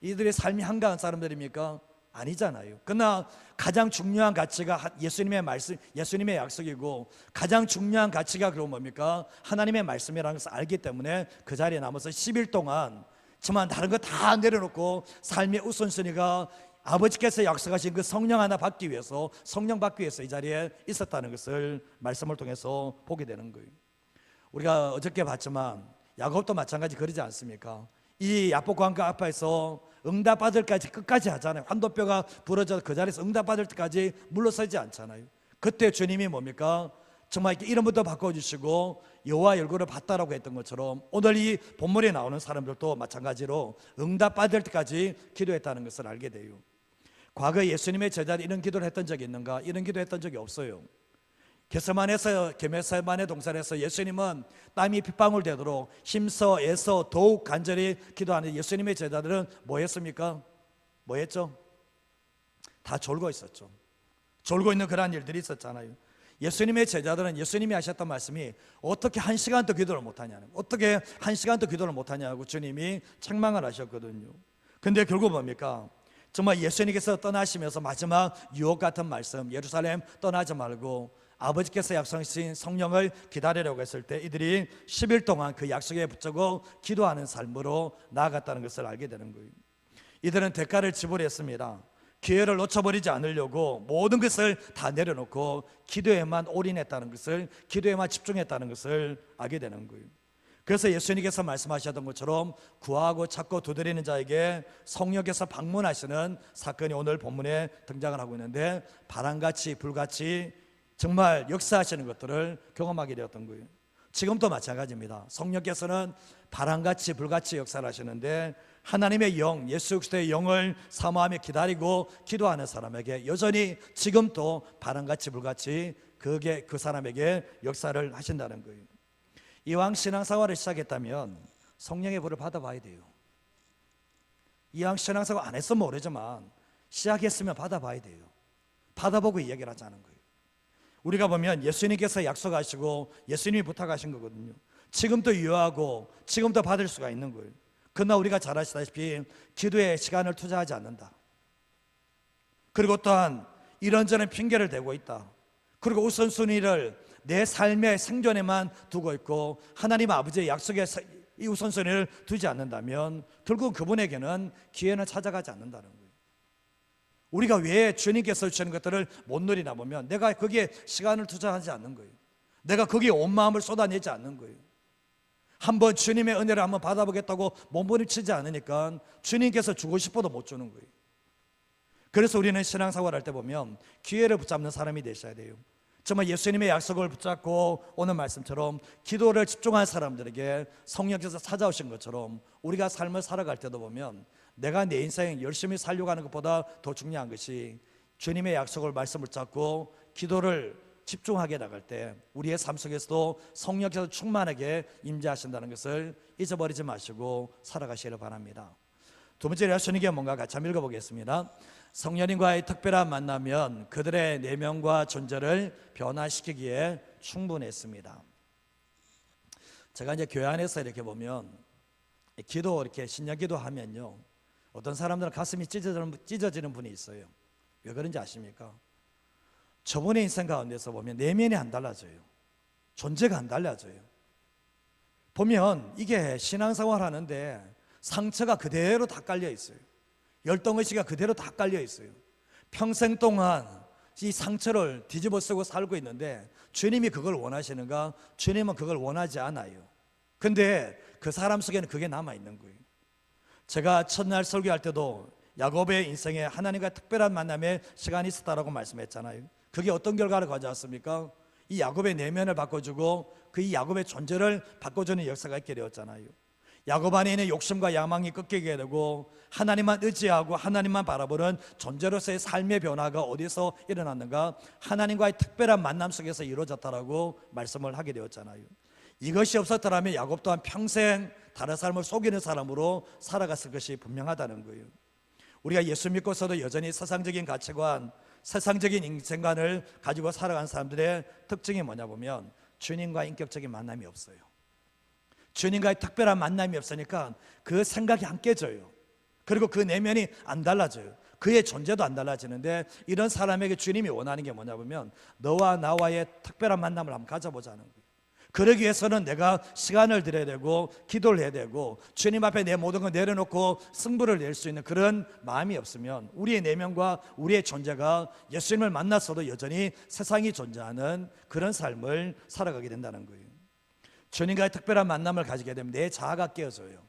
[SPEAKER 1] 이들의 삶이 한가한 사람들입니까? 아니잖아요. 그러나 가장 중요한 가치가 예수님의 말씀, 예수님의 약속이고, 가장 중요한 가치가 그럼 뭡니까? 하나님의 말씀이라는 것을 알기 때문에 그 자리에 남아서 10일 동안 정말 다른 거 다 내려놓고 삶의 우선순위가 아버지께서 약속하신 그 성령 하나 받기 위해서, 성령 받기 위해서 이 자리에 있었다는 것을 말씀을 통해서 보게 되는 거예요. 우리가 어저께 봤지만 야곱도 마찬가지 그러지 않습니까? 이 야복강가 앞에서 응답받을 때까지 끝까지 하잖아요. 환도뼈가 부러져서 그 자리에서 응답받을 때까지 물러서지 않잖아요. 그때 주님이 뭡니까? 정말 이렇게 이름부터 바꿔주시고 여호와의 얼굴을 봤다라고 했던 것처럼, 오늘 이 본문에 나오는 사람들도 마찬가지로 응답받을 때까지 기도했다는 것을 알게 돼요. 과거에 예수님의 제자들이 이런 기도를 했던 적이 있는가? 이런 기도했던 적이 없어요. 게세마네 동산에서 예수님은 땀이 핏방울 되도록 힘써 애써 더욱 간절히 기도하는 예수님의 제자들은 뭐 했습니까? 뭐 했죠? 다 졸고 있었죠. 졸고 있는 그런 일들이 있었잖아요. 예수님의 제자들은 예수님이 하셨던 말씀이 어떻게 1시간도 기도를 못하냐는, 어떻게 1시간도 기도를 못하냐고 주님이 책망을 하셨거든요. 근데 결국 뭡니까? 정말 예수님께서 떠나시면서 마지막 유혹 같은 말씀, 예루살렘 떠나지 말고 아버지께서 약속하신 성령을 기다리려고 했을 때 이들이 10일 동안 그 약속에 붙잡고 기도하는 삶으로 나아갔다는 것을 알게 되는 거예요. 이들은 대가를 지불했습니다. 기회를 놓쳐버리지 않으려고 모든 것을 다 내려놓고 기도에만 올인했다는 것을, 기도에만 집중했다는 것을 알게 되는 거예요. 그래서 예수님께서 말씀하셨던 것처럼 구하고 찾고 두드리는 자에게 성령께서 방문하시는 사건이 오늘 본문에 등장을 하고 있는데, 바람같이 불같이 정말 역사하시는 것들을 경험하게 되었던 거예요. 지금도 마찬가지입니다. 성령께서는 바람같이 불같이 역사를 하시는데, 하나님의 영, 예수 그리스도의 영을 사모하며 기다리고 기도하는 사람에게 여전히 지금도 바람같이 불같이 그게 그 사람에게 역사를 하신다는 거예요. 이왕 신앙생활을 시작했다면 성령의 불을 받아봐야 돼요. 이왕 신앙생활 안 했으면 모르지만 시작했으면 받아봐야 돼요. 받아보고 이야기를 하자는 거예요. 우리가 보면 예수님께서 약속하시고 예수님이 부탁하신 거거든요. 지금도 유효하고 지금도 받을 수가 있는 거예요. 그러나 우리가 잘 아시다시피 기도에 시간을 투자하지 않는다. 그리고 또한 이런저런 핑계를 대고 있다. 그리고 우선순위를 내 삶의 생존에만 두고 있고 하나님 아버지의 약속에 이 우선순위를 두지 않는다면 결국 그분에게는 기회는 찾아가지 않는다는 거예요. 우리가 왜 주님께서 주시는 것들을 못 누리나 보면 내가 거기에 시간을 투자하지 않는 거예요. 내가 거기에 온 마음을 쏟아내지 않는 거예요. 한번 주님의 은혜를 한번 받아보겠다고 몸부림치지 않으니까 주님께서 주고 싶어도 못 주는 거예요. 그래서 우리는 신앙생활 할 때 보면 기회를 붙잡는 사람이 되셔야 돼요. 정말 예수님의 약속을 붙잡고 오늘 말씀처럼 기도를 집중한 사람들에게 성령께서 찾아오신 것처럼 우리가 삶을 살아갈 때도 보면 내가 내 인생 열심히 살려고 하는 것보다 더 중요한 것이 주님의 약속을 말씀을 붙잡고 기도를 집중하게 나갈 때 우리의 삶 속에서도 성령께서 충만하게 임재하신다는 것을 잊어버리지 마시고 살아가시기를 바랍니다. 두 번째로 예수님께 뭔가 같이 한번 읽어보겠습니다. 성령님과의 특별한 만나면 그들의 내면과 존재를 변화시키기에 충분했습니다. 제가 이제 교회 안에서 이렇게 보면 기도 이렇게 신령기도 하면요, 어떤 사람들은 가슴이 찢어지는 분이 있어요. 왜 그런지 아십니까? 저분의 인생 가운데서 보면 내면이 안 달라져요. 존재가 안 달라져요. 보면 이게 신앙생활 하는데 상처가 그대로 다 깔려 있어요. 열등의식이 그대로 다 깔려 있어요. 평생 동안 이 상처를 뒤집어 쓰고 살고 있는데 주님이 그걸 원하시는가? 주님은 그걸 원하지 않아요. 근데 그 사람 속에는 그게 남아있는 거예요. 제가 첫날 설교할 때도 야곱의 인생에 하나님과 특별한 만남의 시간이 있었다라고 말씀했잖아요. 그게 어떤 결과를 가져왔습니까? 이 야곱의 내면을 바꿔주고 그 이 야곱의 존재를 바꿔주는 역사가 있게 되었잖아요. 야곱 안에 있는 욕심과 야망이 꺾이게 되고 하나님만 의지하고 하나님만 바라보는 존재로서의 삶의 변화가 어디서 일어났는가? 하나님과의 특별한 만남 속에서 이루어졌다라고 말씀을 하게 되었잖아요. 이것이 없었더라면 야곱 또한 평생 다른 사람을 속이는 사람으로 살아갔을 것이 분명하다는 거예요. 우리가 예수 믿고서도 여전히 세상적인 가치관, 세상적인 인생관을 가지고 살아가는 사람들의 특징이 뭐냐 보면 주님과 인격적인 만남이 없어요. 주님과의 특별한 만남이 없으니까 그 생각이 안 깨져요. 그리고 그 내면이 안 달라져요. 그의 존재도 안 달라지는데 이런 사람에게 주님이 원하는 게 뭐냐 보면 너와 나와의 특별한 만남을 한번 가져보자는 거예요. 그러기 위해서는 내가 시간을 들여야 되고 기도를 해야 되고 주님 앞에 내 모든 걸 내려놓고 승부를 낼 수 있는 그런 마음이 없으면 우리의 내면과 우리의 존재가 예수님을 만났어도 여전히 세상이 존재하는 그런 삶을 살아가게 된다는 거예요. 주님과의 특별한 만남을 가지게 되면 내 자아가 깨어져요.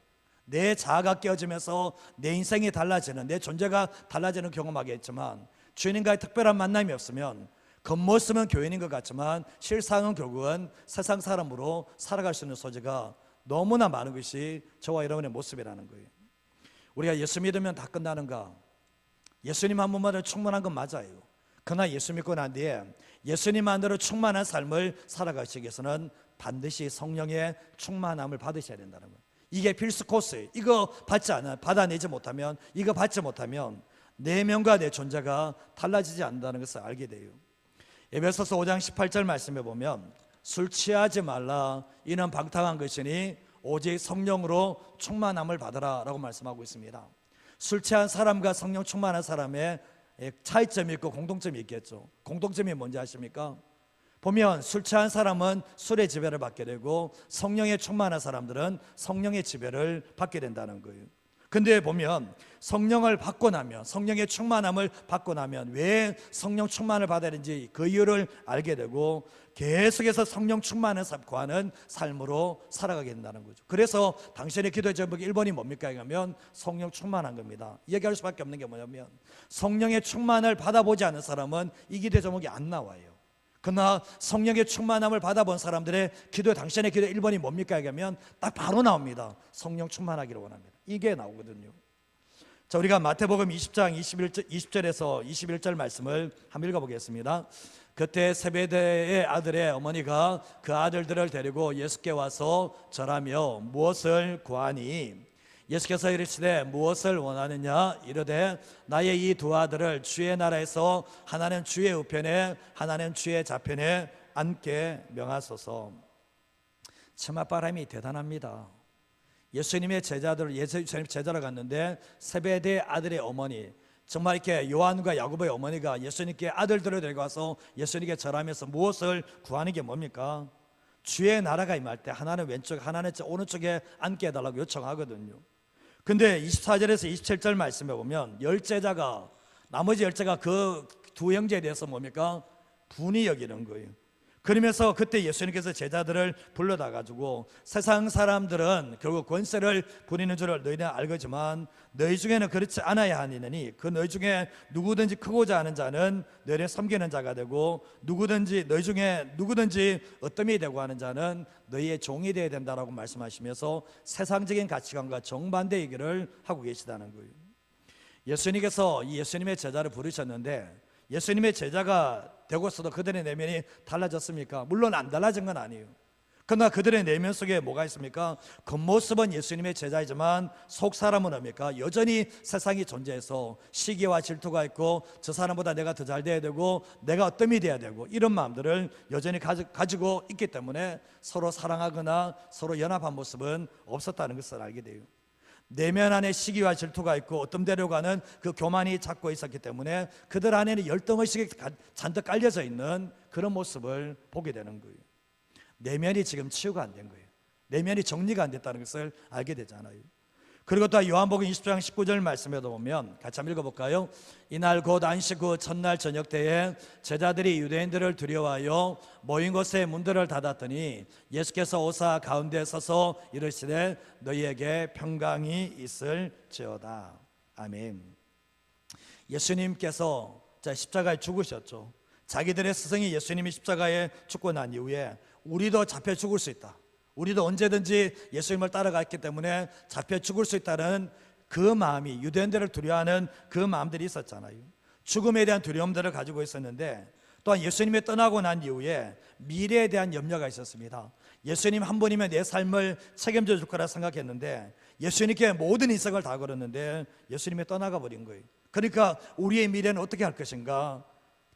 [SPEAKER 1] 내 자아가 깨어지면서 내 인생이 달라지는, 내 존재가 달라지는 경험하게 했지만 주님과의 특별한 만남이 없으면 겉모습은 교인인 것 같지만 실상은 결국은 세상 사람으로 살아갈 수 있는 소지가 너무나 많은 것이 저와 여러분의 모습이라는 거예요. 우리가 예수 믿으면 다 끝나는가? 예수님 한 분만으로 충분한 건 맞아요. 그러나 예수 믿고 난 뒤에 예수님만으로 충만한 삶을 살아가시기 위해서는 반드시 성령의 충만함을 받으셔야 된다는 거예요. 이게 필수 코스예요. 이거 받아내지 못하면, 이거 받지 못하면 내면과 내 존재가 달라지지 않는다는 것을 알게 돼요. 에베소서 5장 18절 말씀에 보면 술 취하지 말라 이는 방탕한 것이니 오직 성령으로 충만함을 받으라 라고 말씀하고 있습니다. 술 취한 사람과 성령 충만한 사람의 차이점이 있고 공통점이 있겠죠. 공통점이 뭔지 아십니까? 보면 술 취한 사람은 술의 지배를 받게 되고 성령에 충만한 사람들은 성령의 지배를 받게 된다는 거예요. 근데 보면 성령을 받고 나면, 성령의 충만함을 받고 나면 왜 성령 충만을 받아야 되는지 그 이유를 알게 되고 계속해서 성령 충만을 구하는 삶으로 살아가게 된다는 거죠. 그래서 당신의 기도의 제목 1번이 뭡니까? 하면 성령 충만한 겁니다. 얘기할 수밖에 없는 게 뭐냐면 성령의 충만을 받아보지 않은 사람은 이 기도의 제목이 안 나와요. 그러나 성령의 충만함을 받아본 사람들의 기도, 당신의 기도 1번이 뭡니까? 하면 딱 바로 나옵니다. 성령 충만하기를 원합니다. 이게 나오거든요. 자, 우리가 마태복음 20장 20절에서 21절 말씀을 한번 읽어보겠습니다. 그때 세베대의 아들의 어머니가 그 아들들을 데리고 예수께 와서 절하며 무엇을 구하니? 예수께서 이르시되 무엇을 원하느냐? 이르되 나의 이 두 아들을 주의 나라에서 하나는 주의 우편에 하나는 주의 좌편에 앉게 명하소서. 치맛바람이 대단합니다. 예수님의 제자로 갔는데 세베대 아들의 어머니, 정말 이렇게 요한과 야고보의 어머니가 예수님께 아들들을 데리고 와서 예수님께 절하면서 무엇을 구하는 게 뭡니까? 주의 나라가 임할 때 하나는 왼쪽 하나는 오른쪽에 앉게 해달라고 요청하거든요. 근데 24절에서 27절 말씀에 보면 나머지 열제가 그 두 형제에 대해서 뭡니까? 분이 여기는 거예요. 그러면서 그때 예수님께서 제자들을 불러다 가지고 세상 사람들은 결국 권세를 부리는 줄을 너희는 알거지만 너희 중에는 그렇지 않아야 하니니 그 너희 중에 누구든지 크고자 하는 자는 너희를 섬기는 자가 되고 너희 중에 누구든지 어떠함이 되고 하는 자는 너희의 종이 되어야 된다라고 말씀하시면서 세상적인 가치관과 정반대 얘기를 하고 계시다는 거예요. 예수님께서 이 예수님의 제자를 부르셨는데 예수님의 제자가 되고서도 그들의 내면이 달라졌습니까? 물론 안 달라진 건 아니에요. 그러나 그들의 내면 속에 뭐가 있습니까? 겉모습은 예수님의 제자이지만 속 사람은 뭡니까? 여전히 세상이 존재해서 시기와 질투가 있고 저 사람보다 내가 더 잘 돼야 되고 내가 어떤이 돼야 되고 이런 마음들을 여전히 가지고 있기 때문에 서로 사랑하거나 서로 연합한 모습은 없었다는 것을 알게 돼요. 내면 안에 시기와 질투가 있고 어떤 데로 가는 그 교만이 찾고 있었기 때문에 그들 안에는 열등의식이 잔뜩 깔려져 있는 그런 모습을 보게 되는 거예요. 내면이 지금 치유가 안 된 거예요. 내면이 정리가 안 됐다는 것을 알게 되잖아요. 그리고 또 요한복음 20장 19절 말씀에도 보면 같이 한번 읽어볼까요? 이날 곧 안식 후 첫날 저녁 때에 제자들이 유대인들을 두려워하여 모인 곳에 문들을 닫았더니 예수께서 오사 가운데 서서 이르시되 너희에게 평강이 있을지어다. 아멘. 예수님께서 십자가에 죽으셨죠. 자기들의 스승이 예수님이 십자가에 죽고 난 이후에 우리도 잡혀 죽을 수 있다. 우리도 언제든지 예수님을 따라갔기 때문에 잡혀 죽을 수 있다는 그 마음이, 유대인들을 두려워하는 그 마음들이 있었잖아요. 죽음에 대한 두려움들을 가지고 있었는데 또한 예수님이 떠나고 난 이후에 미래에 대한 염려가 있었습니다. 예수님 한 분이면 내 삶을 책임져 줄 거라 생각했는데 예수님께 모든 인생을 다 걸었는데 예수님이 떠나가 버린 거예요. 그러니까 우리의 미래는 어떻게 할 것인가,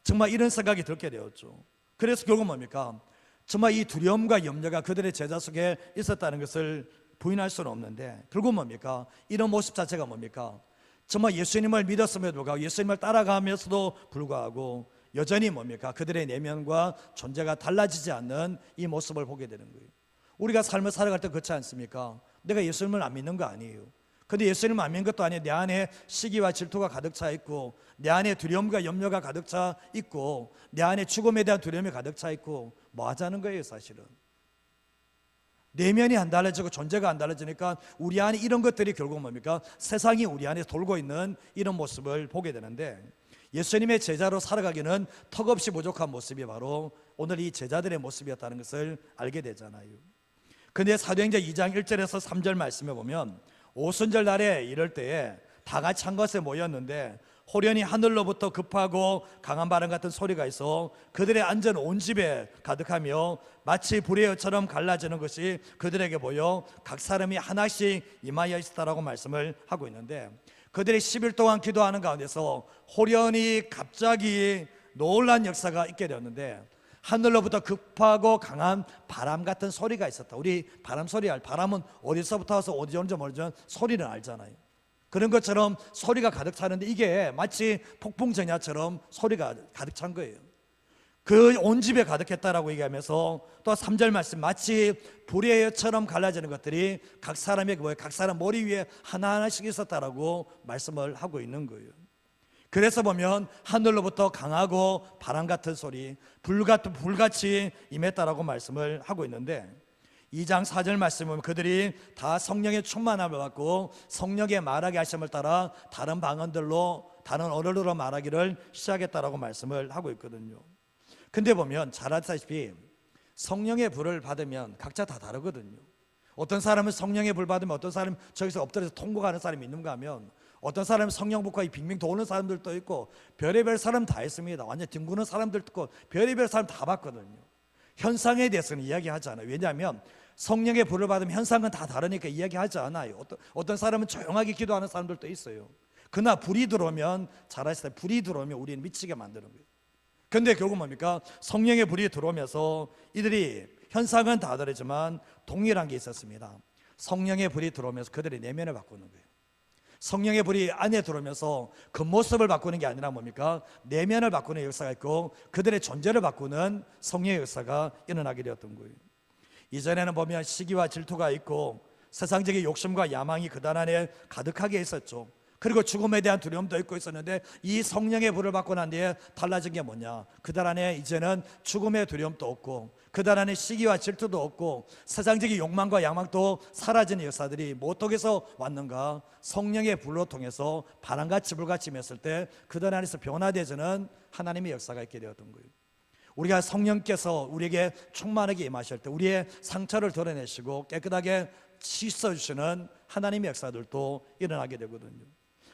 [SPEAKER 1] 정말 이런 생각이 들게 되었죠. 그래서 결국 뭡니까? 정말 이 두려움과 염려가 그들의 제자 속에 있었다는 것을 부인할 수는 없는데 결국 뭡니까? 이런 모습 자체가 뭡니까? 정말 예수님을 믿었음에도 불구하고 예수님을 따라가면서도 불구하고 여전히 뭡니까? 그들의 내면과 존재가 달라지지 않는 이 모습을 보게 되는 거예요. 우리가 삶을 살아갈 때 그렇지 않습니까? 내가 예수님을 안 믿는 거 아니에요. 근데 예수님을 안 믿는 것도 아니에요. 내 안에 시기와 질투가 가득 차 있고 내 안에 두려움과 염려가 가득 차 있고 내 안에 죽음에 대한 두려움이 가득 차 있고 뭐 하자는 거예요 사실은. 내면이 안 달라지고 존재가 안 달라지니까 우리 안에 이런 것들이 결국 뭡니까? 세상이 우리 안에 돌고 있는 이런 모습을 보게 되는데 예수님의 제자로 살아가기는 턱없이 부족한 모습이 바로 오늘 이 제자들의 모습이었다는 것을 알게 되잖아요. 근데 사도행전 2장 1절에서 3절 말씀에 보면 오순절 날에 이럴 때에 다 같이 한 곳에 모였는데 호련히 하늘로부터 급하고 강한 바람 같은 소리가 있어 그들의 앉은 온 집에 가득하며 마치 불의 여처럼 갈라지는 것이 그들에게 보여 각 사람이 하나씩 임하여 있었다라고 말씀을 하고 있는데 그들이 10일 동안 기도하는 가운데서 호련히 갑자기 놀란 역사가 있게 되었는데 하늘로부터 급하고 강한 바람 같은 소리가 있었다. 우리 바람 소리 바람은 어디서부터 와서 어디 오는지 모르지만 소리는 알잖아요. 그런 것처럼 소리가 가득 차는데 이게 마치 폭풍전야처럼 소리가 가득 찬 거예요. 그 온 집에 가득했다라고 얘기하면서 또 3절 말씀, 마치 불의 혀처럼 갈라지는 것들이 각 사람의 각 사람 머리 위에 하나하나씩 있었다라고 말씀을 하고 있는 거예요. 그래서 보면 하늘로부터 강하고 바람 같은 소리, 불같이 임했다라고 말씀을 하고 있는데, 2장 4절 말씀 보면 그들이 다 성령의 충만함을 받고 성령의 말하게 하심을 따라 다른 방언들로, 다른 언어로 말하기를 시작했다라고 말씀을 하고 있거든요. 근데 보면 잘 아시다시피 성령의 불을 받으면 각자 다 다르거든요. 어떤 사람은 성령의 불 받으면 어떤 사람은 저기서 엎드려서 통곡하는 사람이 있는가 하면, 어떤 사람은 성령 복과 빙빙 도는 사람들도 있고, 별의별 사람 다 있습니다. 완전 뒹구는 사람들도 있고, 별의별 사람 다 봤거든요. 현상에 대해서는 이야기하지 않아요. 왜냐하면 성령의 불을 받으면 현상은 다 다르니까 이야기하지 않아요. 어떤 사람은 조용하게 기도하는 사람들도 있어요. 그러나 불이 들어오면, 잘 아시다시피 불이 들어오면 우리는 미치게 만드는 거예요. 근데 결국 뭡니까? 성령의 불이 들어오면서 이들이 현상은 다 다르지만 동일한 게 있었습니다. 성령의 불이 들어오면서 그들의 내면을 바꾸는 거예요. 성령의 불이 안에 들어오면서 겉모습을 바꾸는 게 아니라 뭡니까? 내면을 바꾸는 역사가 있고 그들의 존재를 바꾸는 성령의 역사가 일어나게 되었던 거예요. 이전에는 보면 시기와 질투가 있고 세상적인 욕심과 야망이 그들 안에 가득하게 있었죠. 그리고 죽음에 대한 두려움도 있고 있었는데, 이 성령의 불을 받고 난 뒤에 달라진 게 뭐냐? 그들 안에 이제는 죽음의 두려움도 없고, 그들 안에 시기와 질투도 없고, 세상적인 욕망과 야망도 사라지는 역사들이 어떻게서 왔는가? 성령의 불로 통해서 바람같이 불같이 임했을 때 그들 안에서 변화되지는 하나님의 역사가 있게 되었던 거예요. 우리가 성령께서 우리에게 충만하게 임하실 때 우리의 상처를 드러내시고 깨끗하게 씻어주시는 하나님의 역사들도 일어나게 되거든요.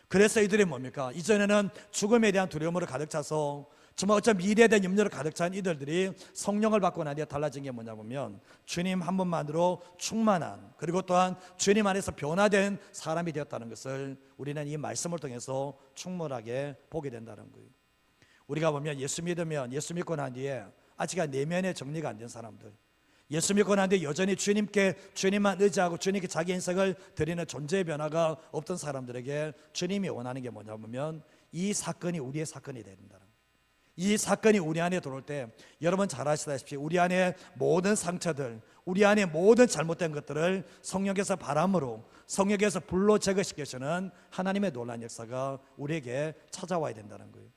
[SPEAKER 1] 그래서 이들이 뭡니까? 이전에는 죽음에 대한 두려움으로 가득 차서 정말 어쩜 미래에 대한 염려로 가득 찬 이들이 성령을 받고 난 뒤에 달라진 게 뭐냐 보면, 주님 한 분만으로 충만한, 그리고 또한 주님 안에서 변화된 사람이 되었다는 것을 우리는 이 말씀을 통해서 충분하게 보게 된다는 거예요. 우리가 보면 예수 믿고 난 뒤에 아직 내면의 정리가 안 된 사람들, 예수 믿고 난 뒤에 여전히 주님만 의지하고 주님께 자기 인생을 드리는 존재의 변화가 없던 사람들에게 주님이 원하는 게 뭐냐 보면, 이 사건이 우리의 사건이 된다는 거예요. 이 사건이 우리 안에 들어올 때 여러분 잘 아시다시피 우리 안에 모든 상처들, 우리 안에 모든 잘못된 것들을 성령께서 바람으로, 성령께서 불로 제거시키시는 하나님의 놀라운 역사가 우리에게 찾아와야 된다는 거예요.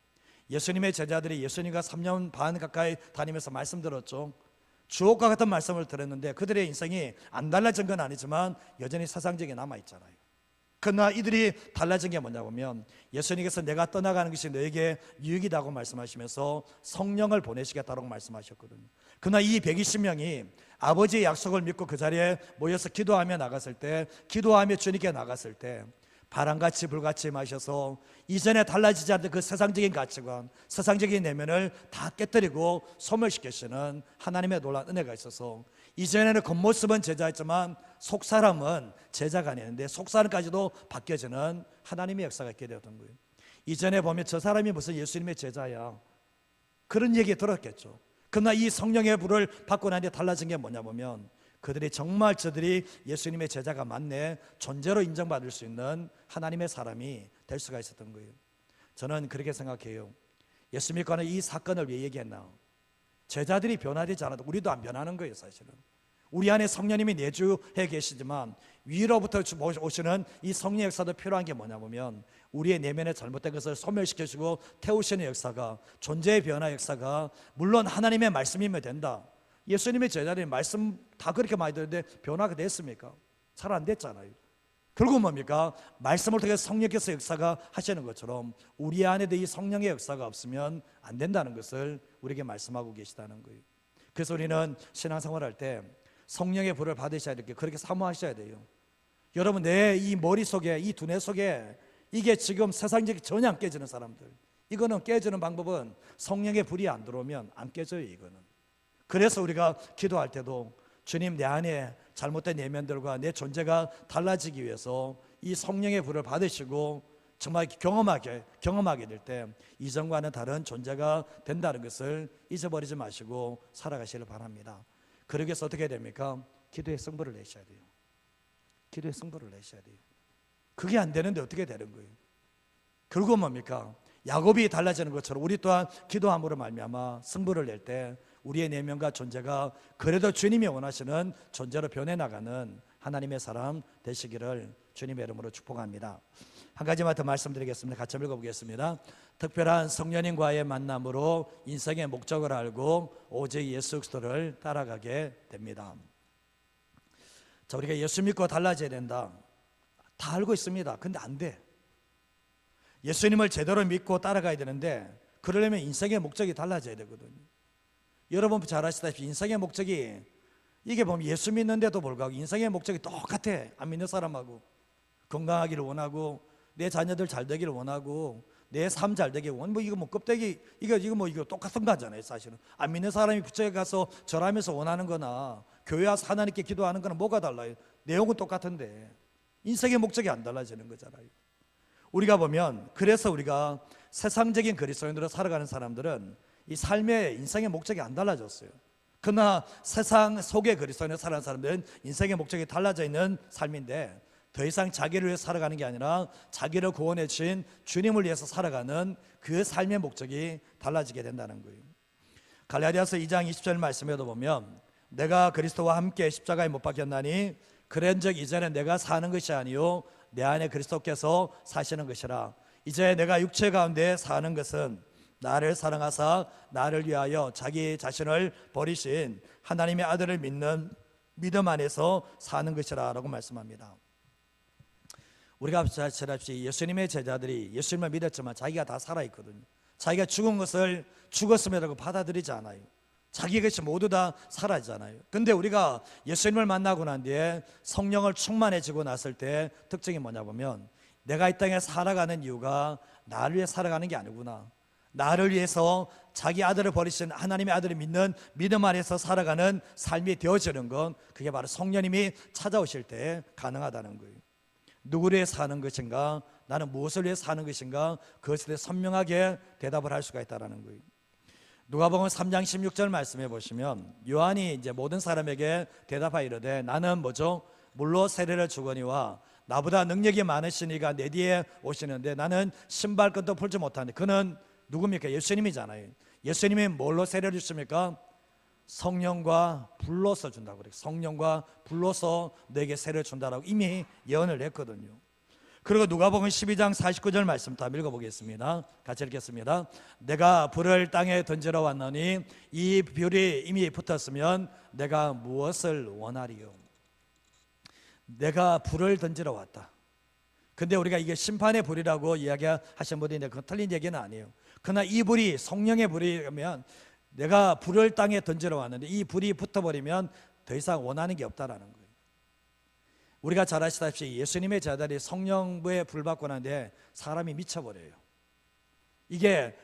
[SPEAKER 1] 예수님의 제자들이 예수님과 3년 반 가까이 다니면서 말씀 들었죠. 주옥과 같은 말씀을 들었는데 그들의 인생이 안 달라진 건 아니지만 여전히 세상적인 남아있잖아요. 그러나 이들이 달라진 게 뭐냐 보면, 예수님께서 내가 떠나가는 것이 너에게 유익이라고 말씀하시면서 성령을 보내시겠다고 말씀하셨거든요. 그러나 이 120명이 아버지의 약속을 믿고 그 자리에 모여서 기도하며 나갔을 때, 기도하며 주님께 나갔을 때 바람같이 불같이 마셔서 이전에 달라지지 않던 그 세상적인 가치관, 세상적인 내면을 다 깨뜨리고 소멸시키시는 하나님의 놀라운 은혜가 있어서, 이전에는 겉모습은 제자였지만 속사람은 제자가 아니었는데 속사람까지도 바뀌어지는 하나님의 역사가 있게 되었던 거예요. 이전에 보면 저 사람이 무슨 예수님의 제자야, 그런 얘기 들었겠죠. 그러나 이 성령의 불을 받고 난 뒤에 달라진 게 뭐냐 보면, 그들이 정말 저들이 예수님의 제자가 맞네, 존재로 인정받을 수 있는 하나님의 사람이 될 수가 있었던 거예요. 저는 그렇게 생각해요. 예수 믿고 하는 이 사건을 왜 얘기했나? 제자들이 변화되지 않아도 우리도 안 변하는 거예요. 사실은 우리 안에 성령님이 내주해 계시지만 위로부터 오시는 이 성령 역사도 필요한 게 뭐냐 보면, 우리의 내면에 잘못된 것을 소멸시켜주고 태우시는 역사가, 존재의 변화 역사가 물론 하나님의 말씀이면 된다. 예수님의 제자들이 말씀 다 그렇게 많이 들었는데 변화가 됐습니까? 잘 안 됐잖아요. 결국 뭡니까? 말씀을 통해 성령께서 역사가 하시는 것처럼 우리 안에도 이 성령의 역사가 없으면 안 된다는 것을 우리에게 말씀하고 계시다는 거예요. 그래서 우리는 신앙생활할 때 성령의 불을 받으셔야 될 게 그렇게 사모하셔야 돼요. 여러분, 내 이 머릿속에, 이 두뇌 속에 이게 지금 세상적이 전혀 안 깨지는 사람들, 이거는 깨지는 방법은 성령의 불이 안 들어오면 안 깨져요. 이거는. 그래서 우리가 기도할 때도 주님, 내 안에 잘못된 내면들과 내 존재가 달라지기 위해서 이 성령의 불을 받으시고 정말 경험하게 될 때 이전과는 다른 존재가 된다는 것을 잊어버리지 마시고 살아가시길 바랍니다. 그러기 위해서 어떻게 됩니까? 기도의 승부를 내셔야 돼요. 기도의 승부를 내셔야 돼요. 그게 안 되는데 어떻게 되는 거예요? 결국 뭡니까? 야곱이 달라지는 것처럼 우리 또한 기도함으로 말미암아 승부를 낼 때 우리의 내면과 존재가 그래도 주님이 원하시는 존재로 변해나가는 하나님의 사람 되시기를 주님의 이름으로 축복합니다. 한 가지만 더 말씀드리겠습니다. 같이 읽어보겠습니다. 특별한 성령님과의 만남으로 인생의 목적을 알고 오직 예수 그리스도를 따라가게 됩니다. 자, 우리가 예수 믿고 달라져야 된다. 다 알고 있습니다. 근데 안 돼. 예수님을 제대로 믿고 따라가야 되는데 그러려면 인생의 목적이 달라져야 되거든요. 여러분 잘 아시다시피 인생의 목적이 이게 보면 예수 믿는데도 불구하고 인생의 목적이 똑같아. 안 믿는 사람하고 건강하기를 원하고 내 자녀들 잘 되기를 원하고 내 삶 잘 되기를 원하고 뭐 이거 뭐 껍데기 이거 똑같은 거잖아요. 사실은 안 믿는 사람이 부처에 가서 절하면서 원하는 거나 교회 와서 하나님께 기도하는 거는 뭐가 달라요? 내용은 똑같은데 인생의 목적이 안 달라지는 거잖아요. 우리가 보면 그래서 우리가 세상적인 그리스도인으로 살아가는 사람들은 이 삶의 인생의 목적이 안 달라졌어요. 그러나 세상 속의 그리스도인으로 살아가는 사람들은 인생의 목적이 달라져 있는 삶인데 더 이상 자기를 위해서 살아가는 게 아니라 자기를 구원해 주신 주님을 위해서 살아가는 그 삶의 목적이 달라지게 된다는 거예요. 갈라디아서 2장 20절 말씀에도 보면 내가 그리스도와 함께 십자가에 못 박혔나니 그런즉 이제는 내가 사는 것이 아니요 내 안에 그리스도께서 사시는 것이라. 이제 내가 육체 가운데 사는 것은 나를 사랑하사 나를 위하여 자기 자신을 버리신 하나님의 아들을 믿는 믿음 안에서 사는 것이라 라고 말씀합니다. 우리가 잘 아시다시피 예수님의 제자들이 예수님을 믿었지만 자기가 다 살아있거든요. 자기가 죽은 것을 죽었음이라고 받아들이지 않아요. 자기 것이 모두 다 사라지잖아요. 근데 우리가 예수님을 만나고 난 뒤에 성령을 충만해지고 났을 때 특징이 뭐냐 보면 내가 이 땅에 살아가는 이유가 나를 위해 살아가는 게 아니구나. 나를 위해서 자기 아들을 버리신 하나님의 아들을 믿는 믿음 안에서 살아가는 삶이 되어지는 건 그게 바로 성령님이 찾아오실 때 가능하다는 거예요. 누구를 위해 사는 것인가, 나는 무엇을 위해 사는 것인가, 그것에 대해 선명하게 대답을 할 수가 있다는 거예요. 누가복음 3장 16절 말씀해 보시면 요한이 이제 모든 사람에게 대답하여 이르되 나는 뭐죠? 물로 세례를 주거니와 나보다 능력이 많으시니가 내 뒤에 오시는데 나는 신발끈도 풀지 못하는데 그는 누굽니까? 예수님이잖아요. 예수님이 뭘로 세례를 주십니까? 성령과 불로서 준다고 그래요. 성령과 불로서 너에게 세례를 준다라고 이미 예언을 했거든요. 그리고 누가복음 12장 49절 말씀 다 읽어보겠습니다. 같이 읽겠습니다. 내가 불을 땅에 던지러 왔노니 이 불이 이미 붙었으면 내가 무엇을 원하리요? 내가 불을 던지러 왔다. 근데 우리가 이게 심판의 불이라고 이야기하신 분이 있는데 그건 틀린 얘기는 아니에요. 그러나 이 불이 성령의 불이면 내가 불을 땅에 던지러 왔는데 이 불이 붙어버리면 더 이상 원하는 게 없다라는 거예요. 우리가 잘 아시다시피 예수님의 제자들이 성령부에 불 받고 난 뒤에 사람이 미쳐버려요. 이게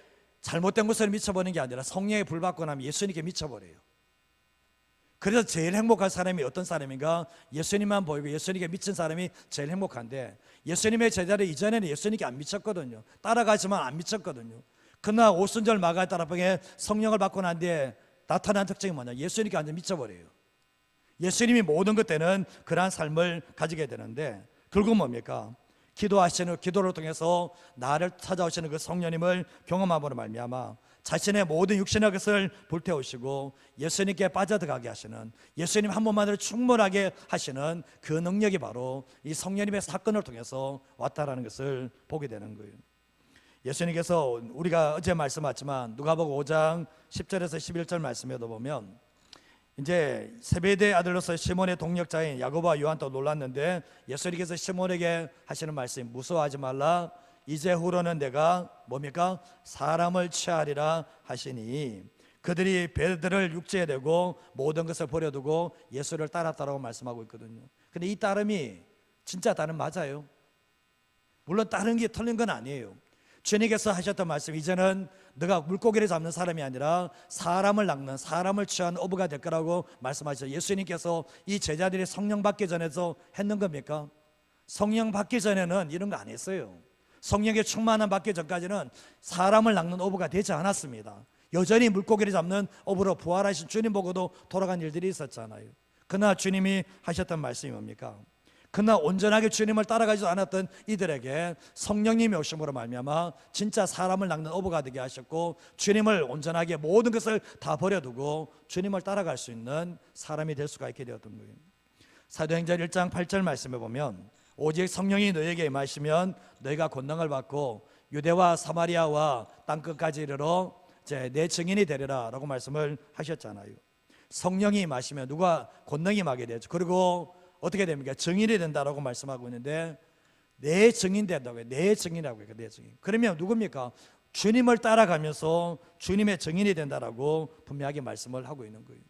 [SPEAKER 1] 잘못된 것을 미쳐버리는 게 아니라 성령에 불 받고 나면 예수님께 미쳐버려요. 그래서 제일 행복한 사람이 어떤 사람인가? 예수님만 보이고 예수님께 미친 사람이 제일 행복한데 예수님의 제자들 이전에는 예수님께 안 미쳤거든요. 따라가지만 안 미쳤거든요. 그러나 오순절 마가의 따라병에 성령을 받고 난 뒤에 나타난 특징이 뭐냐? 예수님께 완전 미쳐버려요. 예수님이 모든 것 때는 그러한 삶을 가지게 되는데 결국 뭡니까? 기도하시는 기도를 통해서 나를 찾아오시는 그 성령님을 경험함으로 말미암아 자신의 모든 육신의 것을 불태우시고 예수님께 빠져들어가게 하시는 예수님 한 분만으로 충분하게 하시는 그 능력이 바로 이 성령님의 사건을 통해서 왔다라는 것을 보게 되는 거예요. 예수님께서 우리가 어제 말씀하셨지만 누가복음 5장 10절에서 11절 말씀에도 보면 이제 세베대의 아들로서 시몬의 동력자인 야고보와 요한도 놀랐는데 예수님께서 시몬에게 하시는 말씀이 무서워하지 말라 이제 후로는 내가 뭡니까? 사람을 취하리라 하시니 그들이 배들을 육지에 대고 모든 것을 버려두고 예수를 따랐다라고 말씀하고 있거든요. 근데 이 따름이 진짜 따름 맞아요. 물론 다른 게 틀린 건 아니에요. 주님께서 하셨던 말씀 이제는 너가 물고기를 잡는 사람이 아니라 사람을 낚는 사람을 취하는 어부가 될 거라고 말씀하셨죠. 예수님께서 이 제자들이 성령 받기 전에도 했는 겁니까? 성령 받기 전에는 이런 거 안 했어요. 성령의 충만함 받기 전까지는 사람을 낚는 어부가 되지 않았습니다. 여전히 물고기를 잡는 어부로 부활하신 주님 보고도 돌아간 일들이 있었잖아요. 그러나 주님이 하셨던 말씀이 뭡니까? 그러나 온전하게 주님을 따라가지도 않았던 이들에게 성령님이 오심으로 말미암아 진짜 사람을 낚는 어부가 되게 하셨고, 주님을 온전하게 모든 것을 다 버려두고 주님을 따라갈 수 있는 사람이 될 수가 있게 되었던 거예요. 사도행전 1장 8절 말씀에 보면 오직 성령이 너희에게 임하시면 너희가 권능을 받고 유대와 사마리아와 땅끝까지 이르러 내 증인이 되리라 라고 말씀을 하셨잖아요. 성령이 임하시면 누가 권능이 임하게 되죠. 그리고 어떻게 됩니까? 증인이 된다라고 말씀하고 있는데, 내 증인 된다고요. 내 증인이라고 해요. 내 증인. 그러면 누굽니까? 주님을 따라가면서 주님의 증인이 된다라고 분명하게 말씀을 하고 있는 거예요.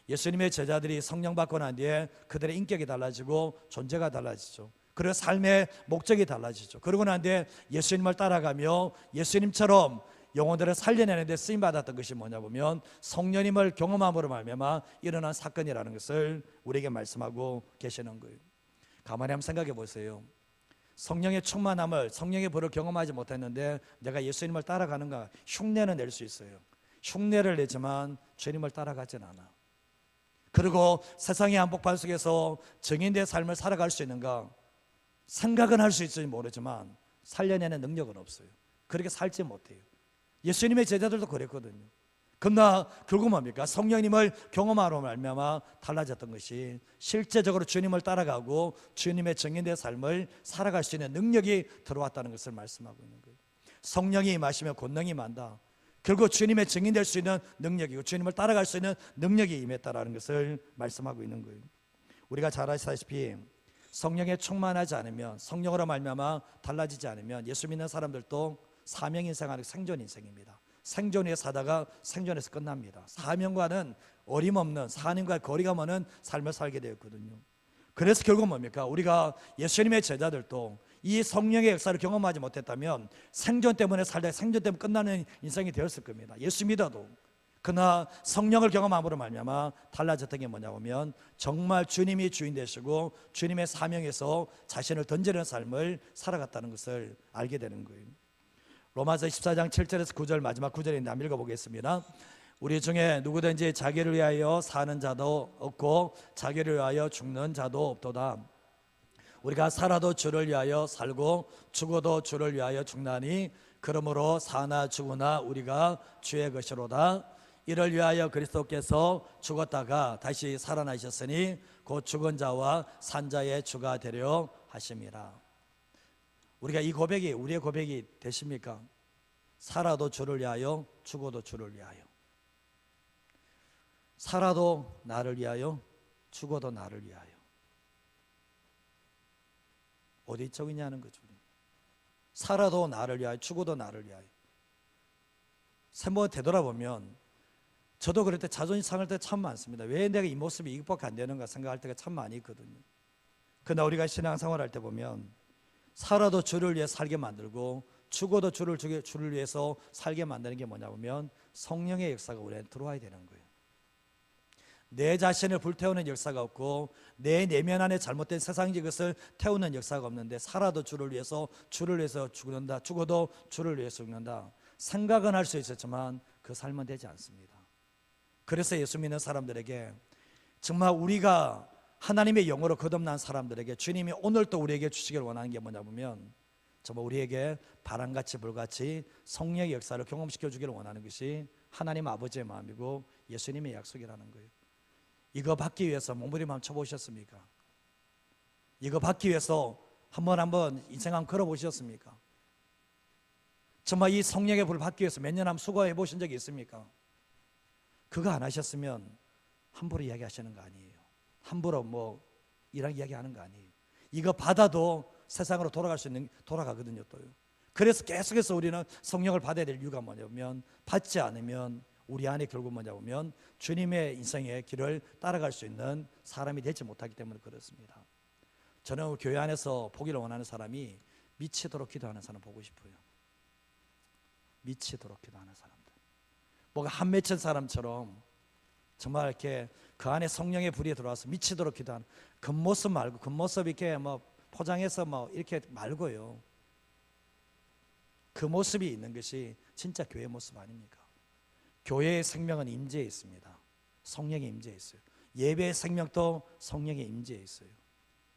[SPEAKER 1] 예수님의 제자들이 성령 받고 난 뒤에 그들의 인격이 달라지고 존재가 달라지죠. 그리고 삶의 목적이 달라지죠. 그러고 난 뒤에 예수님을 따라가며 예수님처럼 영혼들을 살려내는 데 쓰임 받았던 것이 뭐냐 보면 성령님을 경험함으로 말미암아 일어난 사건이라는 것을 우리에게 말씀하고 계시는 거예요. 가만히 한번 생각해 보세요. 성령의 충만함을, 성령의 불을 경험하지 못했는데 내가 예수님을 따라가는가? 흉내는 낼 수 있어요. 흉내를 내지만 주님을 따라가진 않아. 그리고 세상의 한복판 속에서 증인된 삶을 살아갈 수 있는가? 생각은 할 수 있을지 모르지만 살려내는 능력은 없어요. 그렇게 살지 못해요. 예수님의 제자들도 그랬거든요. 그러나 결국 뭡니까? 성령님을 경험하러 말미암아 달라졌던 것이 실제적으로 주님을 따라가고 주님의 증인된 삶을 살아갈 수 있는 능력이 들어왔다는 것을 말씀하고 있는 거예요. 성령이 임하시면 권능이 임한다. 결국 주님의 증인될 수 있는 능력이고 주님을 따라갈 수 있는 능력이 임했다라는 것을 말씀하고 있는 거예요. 우리가 잘 아시다시피 성령에 충만하지 않으면, 성령으로 말미암아 달라지지 않으면 예수 믿는 사람들도 사명 인생하는 생존 인생입니다. 생존 위에 사다가 생존에서 끝납니다. 사명과는 어림없는, 사명과 거리가 먼 삶을 살게 되었거든요. 그래서 결국 뭡니까? 우리가 예수님의 제자들도 이 성령의 역사를 경험하지 못했다면 생존 때문에 살다가 생존 때문에 끝나는 인생이 되었을 겁니다. 예수 믿어도. 그러나 성령을 경험함으로 말미암아 달라졌던 게 뭐냐 보면 정말 주님이 주인 되시고 주님의 사명에서 자신을 던지는 삶을 살아갔다는 것을 알게 되는 거예요. 로마서 14장 7절에서 9절 마지막 9절인데 한번 읽어보겠습니다. 우리 중에 누구든지 자기를 위하여 사는 자도 없고 자기를 위하여 죽는 자도 없도다. 우리가 살아도 주를 위하여 살고 죽어도 주를 위하여 죽나니 그러므로 사나 죽으나 우리가 주의 것이로다. 이를 위하여 그리스도께서 죽었다가 다시 살아나셨으니 곧 죽은 자와 산 자의 주가 되려 하심이라. 우리가 이 고백이 우리의 고백이 되십니까? 살아도 주를 위하여 죽어도 주를 위하여. 살아도 나를 위하여 죽어도 나를 위하여. 어디 쪽이냐는 거죠. 살아도 나를 위하여 죽어도 나를 위하여. 한번 되돌아보면 저도 그럴 때 자존심 상할 때 참 많습니다. 왜 내가 이 모습이 이것밖에 안 되는가 생각할 때가 참 많이 있거든요. 그러나 우리가 신앙생활 할 때 보면 살아도 주를 위해 살게 만들고 죽어도 주를 위해서 살게 만드는 게 뭐냐 보면 성령의 역사가 우리에 들어와야 되는 거예요. 내 자신을 불태우는 역사가 없고 내 내면 안에 잘못된 세상적 것을 태우는 역사가 없는데 살아도 주를 위해서 죽는다, 죽어도 주를 위해서 죽는다. 생각은 할 수 있었지만 그 삶은 되지 않습니다. 그래서 예수 믿는 사람들에게 정말 우리가 하나님의 영으로 거듭난 사람들에게 주님이 오늘 또 우리에게 주시길 원하는 게 뭐냐 보면 정말 우리에게 바람같이 불같이 성령의 역사를 경험시켜 주기를 원하는 것이 하나님 아버지의 마음이고 예수님의 약속이라는 거예요. 이거 받기 위해서 몸부림 한번 쳐보셨습니까? 이거 받기 위해서 한번 인생 한번 걸어보셨습니까? 정말 이 성령의 불을 받기 위해서 몇 년 한번 수고해 보신 적이 있습니까? 그거 안 하셨으면 함부로 이야기하시는 거 아니에요. 함부로 이런 이야기하는 거 아니에요. 이거 받아도 세상으로 돌아가거든요. 또요. 그래서 계속해서 우리는 성령을 받아야 될 이유가 뭐냐면 받지 않으면 우리 안에 결국 뭐냐면 주님의 인생의 길을 따라갈 수 있는 사람이 되지 못하기 때문에 그렇습니다. 저는 교회 안에서 보기를 원하는 사람이 미치도록 기도하는 사람 보고 싶어요. 미치도록 기도하는 사람들. 뭐가 한 맺힌 사람처럼 정말 이렇게 그 안에 성령의 불이 들어와서 미치도록 기도하는 겉모습 말고 겉모습 이렇게 포장해서 이렇게 말고요. 그 모습이 있는 것이 진짜 교회 모습 아닙니까? 교회의 생명은 임재에 있습니다. 성령의 임재에 있어요. 예배의 생명도 성령의 임재에 있어요.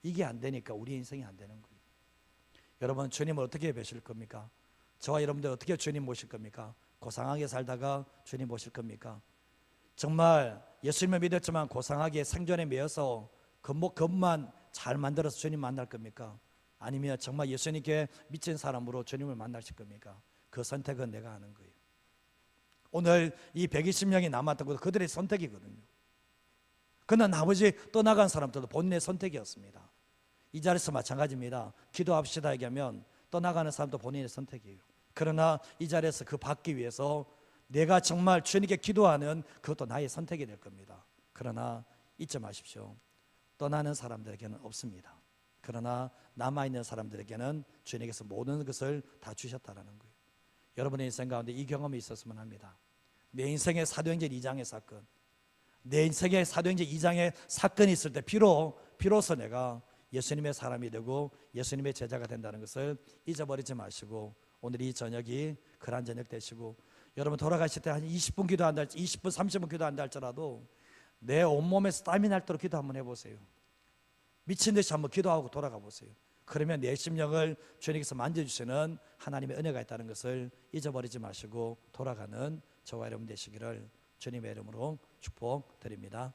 [SPEAKER 1] 이게 안 되니까 우리 인생이 안 되는 거예요. 여러분, 주님을 어떻게 뵈실 겁니까? 저와 여러분들 어떻게 주님 모실 겁니까? 고상하게 살다가 주님 모실 겁니까? 정말 예수님을 믿었지만 고상하게 생존에 매여서 겉만 잘 만들어서 주님 만날 겁니까? 아니면 정말 예수님께 미친 사람으로 주님을 만나실 겁니까? 그 선택은 내가 하는 거예요. 오늘 이 120명이 남았던 것도 그들의 선택이거든요. 그러나 나머지 떠나간 사람들도 본인의 선택이었습니다. 이 자리에서 마찬가지입니다. 기도합시다 얘기하면 떠나가는 사람도 본인의 선택이에요. 그러나 이 자리에서 그 받기 위해서 내가 정말 주님께 기도하는 그것도 나의 선택이 될 겁니다. 그러나 잊지 마십시오. 떠나는 사람들에게는 없습니다. 그러나 남아있는 사람들에게는 주님께서 모든 것을 다 주셨다는 거예요. 여러분의 인생 가운데 이 경험이 있었으면 합니다. 내 인생의 사도행전 2장의 사건, 내 인생의 사도행전 2장의 사건이 있을 때 비로소 내가 예수님의 사람이 되고 예수님의 제자가 된다는 것을 잊어버리지 마시고 오늘 이 저녁이 그러한 저녁 되시고 여러분 돌아가실 때 한 20분 기도한다, 20분 30분 기도한다 할지라도 내 온몸에서 땀이 날도록 기도 한번 해보세요. 미친 듯이 한번 기도하고 돌아가 보세요. 그러면 내 심령을 주님께서 만져주시는 하나님의 은혜가 있다는 것을 잊어버리지 마시고 돌아가는 저와 여러분 되시기를 주님의 이름으로 축복드립니다.